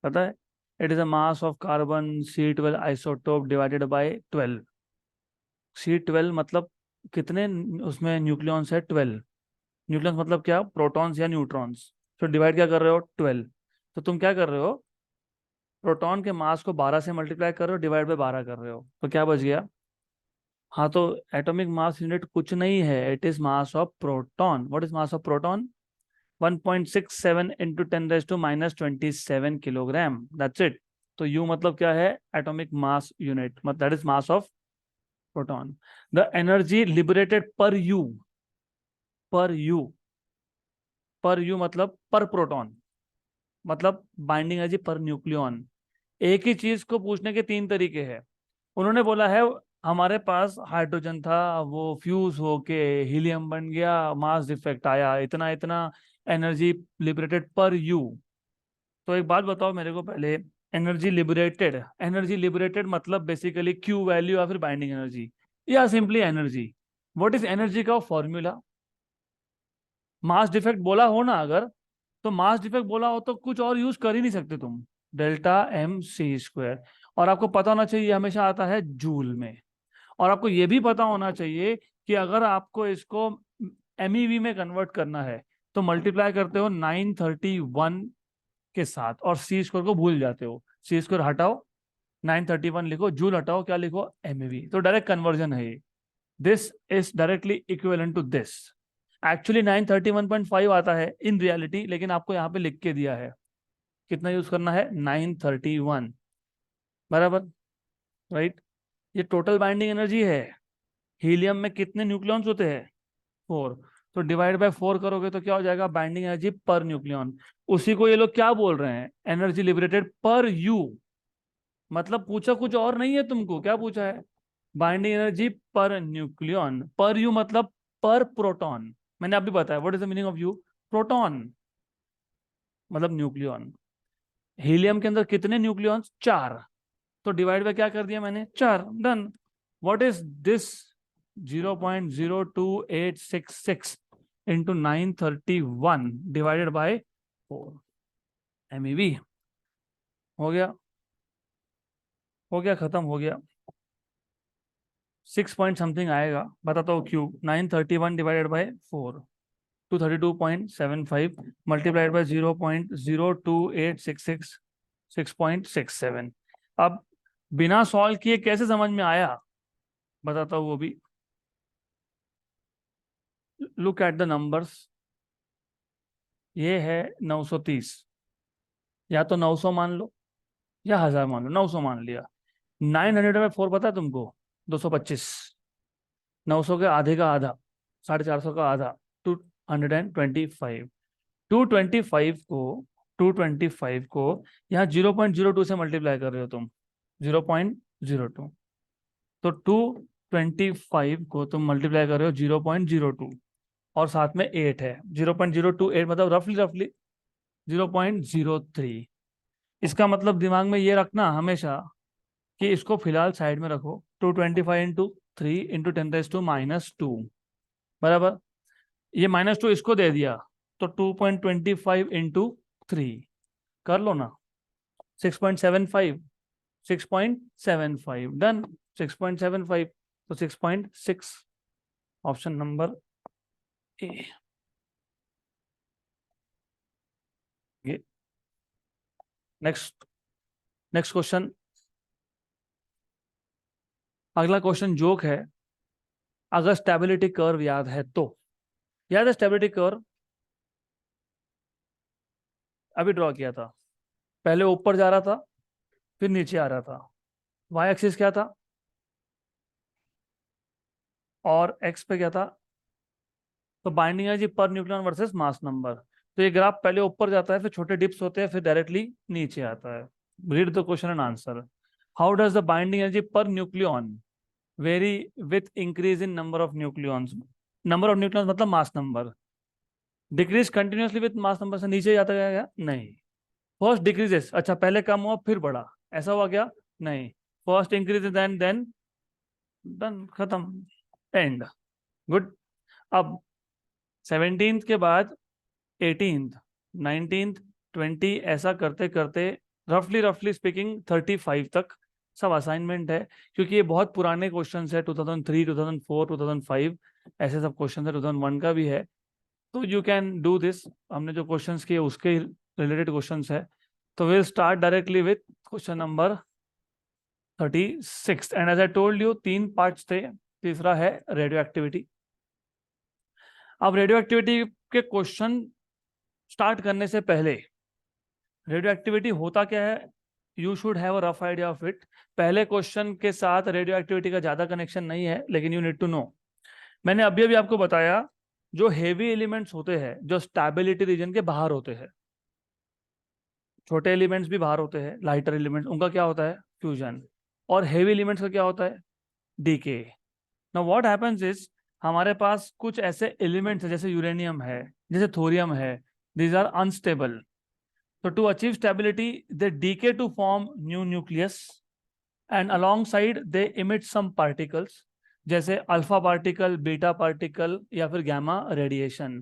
Speaker 1: पता है? It is a mass of carbon C12 isotope divided by 12। C12 मतलब कितने उसमें न्यूक्लियॉन्स है? 12। न्यूक्लियस मतलब क्या? प्रोटॉन्स या न्यूट्रॉन्स। तो डिवाइड क्या कर रहे हो? 12। तो तुम क्या कर रहे हो? प्रोटॉन के मास को 12 से मल्टीप्लाई कर रहे हो, डिवाइड बाय 12 कर रहे हो, तो क्या बच गया? हाँ, तो एटॉमिक मास यूनिट कुछ नहीं है, it is mass of proton. What is mass of proton? 1.67 into 10⁻⁻27 kilogram, that's it. तो यू मतलब क्या है? एटॉमिक मास यूनिट, मतलब that is mass of proton. The energy liberated पर यू, पर यू, पर यू मतलब पर प्रोटॉन, मतलब बाइंडिंग एनर्जी पर न्यूक्लियॉन। एक ही चीज को पूछने के तीन तरीके हैं। उन्होंने बोला है हमारे पास हाइड्रोजन था, वो फ्यूज होके हीलियम बन गया, मास डिफेक्ट आया, इतना इतना एनर्जी लिबरेटेड पर यू। तो एक बात बताओ मेरे को पहले, एनर्जी लिबरेटेड मतलब बेसिकली क्यू वैल्यू या फिर बाइंडिंग एनर्जी या simply energy? What is energy का फॉर्मूला? मास डिफेक्ट बोला हो ना अगर, तो मास डिफेक्ट बोला हो तो कुछ और यूज कर ही नहीं सकते तुम। Δ m c²। और आपको पता होना चाहिए ये हमेशा आता है जूल में। और आपको ये भी पता होना चाहिए कि अगर आपको इसको MEV में कन्वर्ट करना है तो मल्टीप्लाई करते हो 931 के साथ, और C² को भूल जाते हो। C² हटाओ, 931 लिखो, जूल हटाओ, क्या लिखो? MEV। तो डायरेक्ट कन्वर्जन है ये। This is directly equivalent to this. Actually 931.5 आता है इन रियलिटी, लेकिन आपको यहाँ पे लिख के दिया है कितना यूज करना है? 931। बराबर, राइट। ये टोटल बाइंडिंग एनर्जी है। हीलियम में कितने न्यूक्लियॉन्स होते हैं? 4। तो डिवाइड बाय 4 करोगे तो क्या हो जाएगा? Binding energy per nucleon. उसी को ये लोग क्या बोल रहे हैं? एनर्जी लिबरेटेड पर यू। मतलब पूछा कुछ और नहीं है तुमको, क्या पूछा है? Binding energy per nucleon. पर यू मतलब पर प्रोटॉन। मैंने अभी बताया what is the meaning of you? Proton मतलब न्यूक्लियॉन। हीलियम के अंदर कितने न्यूक्लियॉन्स? 4। तो डिवाइड बाय क्या कर दिया मैंने? 4, done. What is this? 0.02866 into 931 divided by 4। MEV। हो गया, हो गया, खत्म हो गया। 6 पॉइंट समथिंग आएगा, बताता हूँ क्यों। 931 डिवाइडेड बाय 4, 232.75 मल्टीप्लाइड बाय 0.02866, 6.67। अब बिना सॉल्व किए कैसे समझ में आया बताता हूँ वो भी। Look at the numbers. ये है 930, या तो 900 मान लो या 1000 मान लो। 900 मान लिया। 900 में 4 पता है तुमको? 225। 900 के आधे का आधा, 450 का आधा, 225। 225 को 225 को यहाँ 0.02 से मल्टीप्लाई कर रहे हो तुम, 0.02। तो 225 को तुम मल्टीप्लाई कर रहे हो 0.02, और साथ में 8 है। 0.028 मतलब रफली रफली 0.03। इसका मतलब दिमाग में ये रखना हमेशा कि इसको फिलहाल साइड में रखो। 225 इंटू 3 इंटू 10⁻² बराबर। ये -2 इसको दे दिया, तो 2.25 इंटू 3 कर लो ना, 6.75। 6.75 डन। 6.75, तो 6.6, option number A. Next, next question. अगला क्वेश्चन जोक है। अगर स्टेबिलिटी कर्व याद है तो, याद है स्टेबिलिटी कर्व? अभी ड्रॉ किया था। पहले ऊपर जा रहा था, फिर नीचे आ रहा था। वाई एक्सिस क्या था? और x पे क्या था, तो binding energy per nucleon versus mass number. तो ये ग्राफ पहले ऊपर जाता है, फिर छोटे डिप्स होते हैं, फिर डायरेक्टली नीचे आता है। Read the question and answer. How does the binding energy per nucleon vary with increase in number of nucleons? Number of nucleons मतलब mass number. Decrease continuously with mass number, से नीचे जाता गया क्या? नहीं। फर्स्ट डिक्रीजेस, अच्छा पहले कम हुआ फिर बढ़ा, ऐसा हुआ क्या? नहीं। फर्स्ट इंक्रीज देन डन, खत्म, एंड। गुड। अब 17th के बाद 18th, 19th, 20, ऐसा करते करते रफली रफली स्पीकिंग 35 तक सब असाइनमेंट है, क्योंकि ये बहुत पुराने क्वेश्चंस है। 2003, 2004, 2005 ऐसे सब क्वेश्चन है, 2001 का भी है। तो यू कैन डू दिस। हमने जो क्वेश्चंस किए उसके रिलेटेड क्वेश्चंस है। तो will start directly with question number 36 and as I told you 3 parts थे। तीसरा है रेडियो एक्टिविटी। अब रेडियो एक्टिविटी के क्वेश्चन स्टार्ट करने से पहले, रेडियो एक्टिविटी होता क्या है, you should have a rough idea of it. पहले क्वेश्चन के साथ रेडियो एक्टिविटी का ज्यादा कनेक्शन नहीं है, लेकिन यू नीड टू नो। मैंने अभी अभी आपको बताया, जो हेवी एलिमेंट्स होते हैं जो स्टेबिलिटी रीजन के बाहर होते हैं, छोटे एलिमेंट्स भी बाहर होते हैं, लाइटर एलिमेंट्स, उनका क्या होता है? फ्यूजन। और हेवी एलिमेंट्स का क्या होता है? Decay. Now what happens is, हमारे पास कुछ ऐसे एलिमेंट्स हैं जैसे यूरेनियम है, जैसे थोरियम है, these are unstable. So to achieve stability, they decay to form new nucleus, and alongside they emit some particles, जैसे अल्फा पार्टिकल, बीटा पार्टिकल या फिर gamma radiation.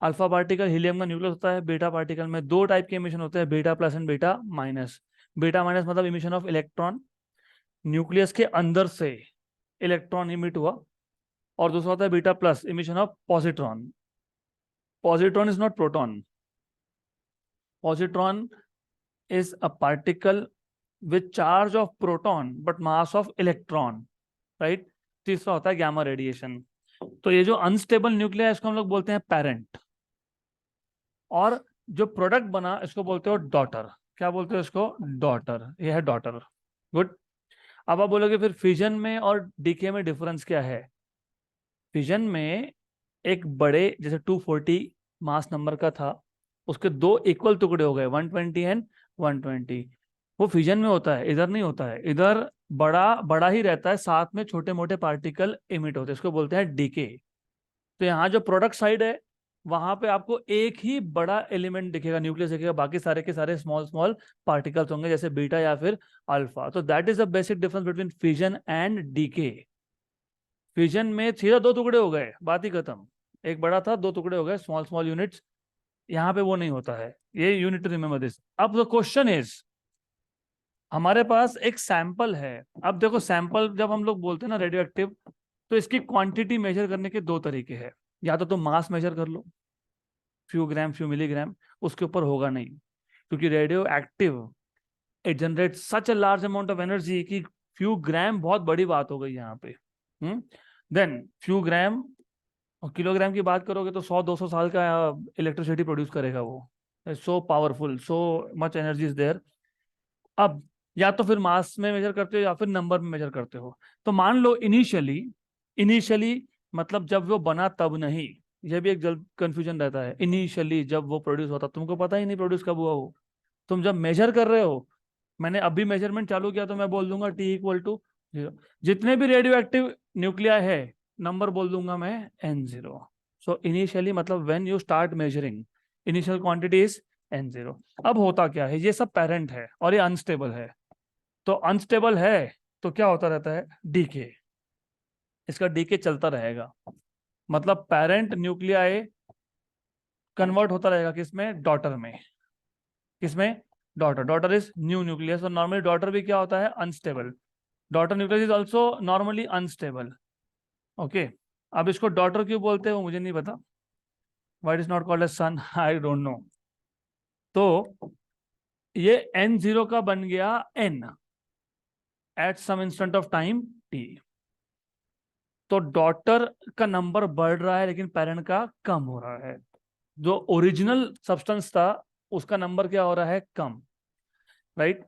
Speaker 1: Alpha particle helium का nucleus होता है, beta particle में दो type के emission होते हैं, beta plus and beta minus. Beta minus मतलब इमिशन ऑफ इलेक्ट्रॉन, न्यूक्लियस के अंदर से इलेक्ट्रॉन इमिट हुआ। और दूसरा होता है beta plus, emission of positron. Positron is not proton, positron is a particle with charge of proton but mass of electron, right? तीसरा होता है गैमा रेडिएशन। तो ये जो अनस्टेबल न्यूक्लिया है इसको हम लोग बोलते हैं पेरेंट, और जो प्रोडक्ट बना इसको बोलते हो डॉटर। क्या बोलते हो इसको? डॉटर। ये है डॉटर। गुड। अब आप बोलोगे फिर फिजन में और डीके में डिफरेंस क्या है? फिजन में एक बड़े जैसे 240 मास नंबर का था, उसके दो इक्वल टुकड़े हो गए, 120 एंड 120। वो फिजन में होता है, इधर नहीं होता है। इधर बड़ा बड़ा ही रहता है, साथ में छोटे मोटे पार्टिकल इमिट होते हैं, इसको बोलते हैं डीके। तो यहाँ जो प्रोडक्ट साइड है वहां पे आपको एक ही बड़ा एलिमेंट दिखेगा, न्यूक्लियस दिखेगा, बाकी सारे के सारे स्मॉल स्मॉल पार्टिकल्स होंगे जैसे बीटा या फिर अल्फा। तो that is the basic difference between fission and decay. Fission में सीधा दो टुकड़े हो गए, बात ही खत्म। एक बड़ा था, दो टुकड़े हो गए, स्मॉल स्मॉल यूनिट्स। यहाँ पे वो नहीं होता है, ये यूनिट टू रिमेंबर दिस। अब द क्वेश्चन इज, हमारे पास एक सैंपल है। अब देखो सैंपल जब हम लोग बोलते हैं ना रेडियो एक्टिव, तो इसकी क्वांटिटी मेजर करने के दो तरीके हैं। या तो तुम मास मेजर कर लो, फ्यू ग्राम फ्यू मिलीग्राम, उसके ऊपर होगा नहीं, क्योंकि radio active it generate such a large amount of energy कि फ्यू ग्राम बहुत बड़ी बात हो गई यहाँ पे। देन फ्यू ग्राम और किलोग्राम की बात करोगे तो 100-200 साल का इलेक्ट्रिसिटी प्रोड्यूस करेगा वो। So powerful, so much energy is there. अब या तो फिर मास में मेजर करते हो या फिर नंबर में मेजर करते हो। तो मान लो इनिशियली, इनिशियली मतलब जब वो बना तब नहीं, यह भी एक जल्द कंफ्यूजन रहता है। इनिशियली जब वो प्रोड्यूस होता तुमको पता ही नहीं प्रोड्यूस कब हुआ वो। तुम जब मेजर कर रहे हो, मैंने अभी मेजरमेंट चालू किया तो मैं बोल दूंगा T=0। जितने भी रेडियो एक्टिव न्यूक्लिया है नंबर बोल दूंगा मैं N0। सो इनिशियली मतलब when you start measuring, initial quantity is N0। अब होता क्या है, ये सब पेरेंट है और ये अनस्टेबल है। तो अनस्टेबल है तो क्या होता रहता है? डीके। इसका डीके चलता रहेगा, मतलब पेरेंट न्यूक्लियाई कन्वर्ट होता रहेगा किसमें? डॉटर में। किसमें? Daughter. Daughter is new nucleus, और नॉर्मली डॉटर भी क्या होता है? Unstable. Daughter nucleus is also normally unstable. Okay. अब इसको डॉटर क्यों बोलते हैं वो मुझे नहीं पता। Why is not called as sun, I don't know. तो ये N0 का बन गया N at some instant of time T। तो डॉटर का नंबर बढ़ रहा है लेकिन पेरेंट का कम हो रहा है। जो ओरिजिनल सब्सटेंस था उसका नंबर क्या हो रहा है? कम, राइट।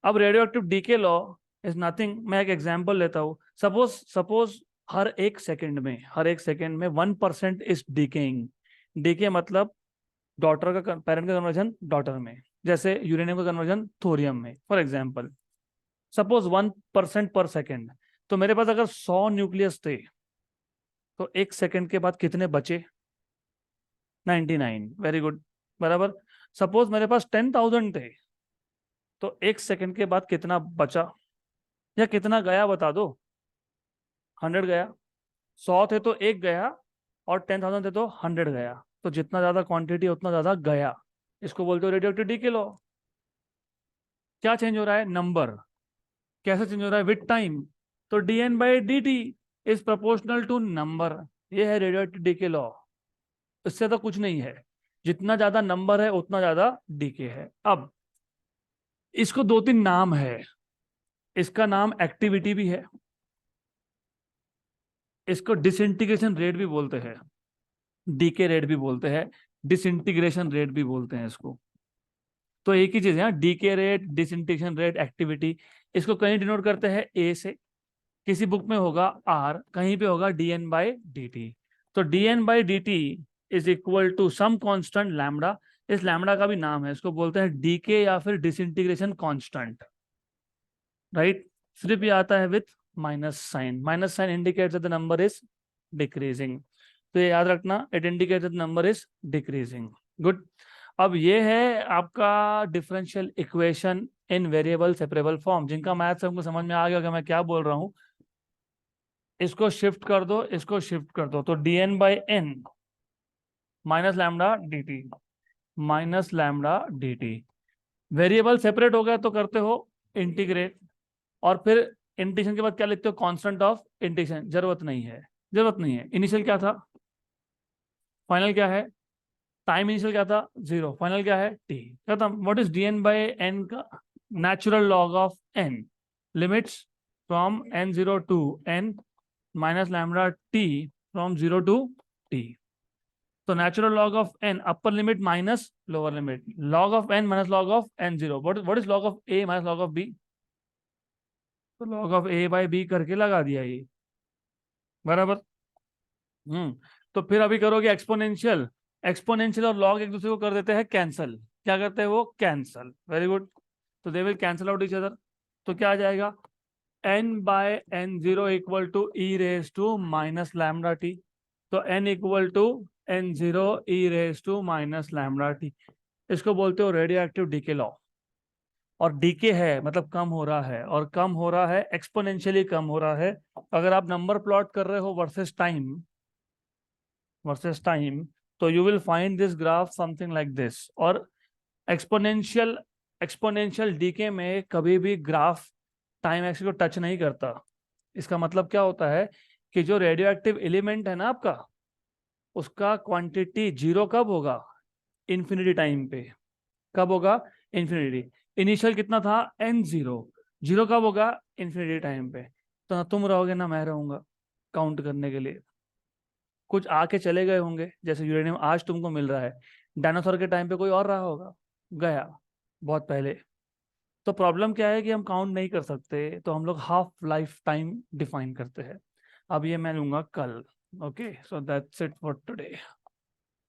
Speaker 1: अब radioactive decay law is nothing. मैं एक एग्जांपल लेता हूं। सपोज सपोज हर एक सेकंड में 1% इज डीकेइंग। डीके मतलब डॉटर का पेरेंट का कन्वर्जन डॉटर में, जैसे यूरेनियम का कन्वर्जन थोरियम में फॉर एग्जाम्पल। सपोज 1% पर सेकेंड, तो मेरे पास अगर 100 न्यूक्लियस थे तो एक सेकंड के बाद कितने बचे? 99। वेरी गुड, बराबर। सपोज मेरे पास 10,000 थे तो एक सेकंड के बाद कितना बचा या कितना गया बता दो। 100 गया। 100 थे तो एक गया, और 10,000 थे तो 100 गया। तो जितना ज्यादा क्वांटिटी उतना ज्यादा गया। इसको बोलते हो रेडियोएक्टिव डीके लॉ। क्या चेंज हो रहा है? नंबर। कैसे चेंज हो रहा है? With time. तो dN/dt is proportional to number. ये है रेडियोएक्टिव डीके लॉ। इससे तो कुछ नहीं है। जितना ज्यादा नंबर है उतना ज्यादा डीके है। अब इसको दो तीन नाम है। इसका नाम एक्टिविटी भी है, इसको डिसइंटीग्रेशन रेट भी बोलते हैं, डीके रेट भी बोलते हैं, डिसइंटीग्रेशन रेट भी बोलते हैं इसको। तो एक ही चीज है, decay rate, disintegration rate, activity. इसको कहीं डिनोट करते हैं ए से, किसी बुक में होगा आर, कहीं पे होगा dN/dt। तो dN/dt is equal to some constant lambda. इस लैम्डा का भी नाम है, इसको बोलते हैं डीके या फिर डिसइंटीग्रेशन कांस्टेंट, राइट। सिर्फ ये आता है with minus sign. Minus sign indicates the number is decreasing. तो ये याद रखना, it indicates the number is decreasing. Good. अब ये है आपका differential equation in variable separable form, जिनका मैथ्स हमको समझ में आ गया कि मैं क्या बोल रहा हूं। इसको शिफ्ट कर दो, इसको शिफ्ट कर दो, तो dN/n minus lambda dt, minus lambda dt। Variable separate हो गया तो करते हो इंटीग्रेट, और फिर इंटीग्रेशन के बाद क्या लिखते हो? Constant of integration. जरूरत नहीं है, जरूरत नहीं है। इनिशियल क्या था, फाइनल क्या है? टाइम इनिशियल क्या था? 0, फाइनल क्या है? t। खत्म। व्हाट इज dN/n का natural log of n? Limits from n0 to n minus lambda t from 0 to t। तो natural log of n, upper limit minus lower limit, log of n minus log of n0। What is log of a minus log of b? तो log of a/b करके लगा दिया ये, बराबर। तो फिर अभी करोगे एक्सपोनेंशियल। एक्सपोनेंशियल और लॉग एक दूसरे को कर देते हैं कैंसल। क्या करते हैं वो? कैंसल। Very good. तो they will cancel out each other. तो क्या आ जाएगा? n/n0 equal to e raise to minus lambda t. तो n equal to n0 e raise to minus lambda t. इसको बोलते हो रेडियो एक्टिव डीके लॉ। और डीके है मतलब कम हो रहा है, और कम हो रहा है एक्सपोनेंशियली कम हो रहा है। अगर आप नंबर प्लॉट कर रहे हो वर्सेस टाइम, तो you will find this graph something like this. और एक्सपोनेंशियल डीके में कभी भी ग्राफ टाइम एक्सिस को टच नहीं करता। इसका मतलब क्या होता है कि जो रेडियो एक्टिव एलिमेंट है ना आपका, उसका क्वांटिटी जीरो कब होगा? इन्फिनिटी टाइम पे। कब होगा? इन्फिनिटी। इनिशियल कितना था? n0। जीरो कब होगा? इन्फिनिटी टाइम पे। तो ना तुम रहोगे ना मैं रहूंगा काउंट करने के लिए। कुछ आके चले गए होंगे, जैसे यूरेनियम आज तुमको मिल रहा है, डायनासोर के टाइम पे कोई और रहा होगा, गया बहुत पहले। तो प्रॉब्लम क्या है कि हम काउंट नहीं कर सकते, तो हम लोग हाफ लाइफ टाइम डिफाइन करते हैं। अब ये मैं लूंगा कल। Okay, so that's it for today.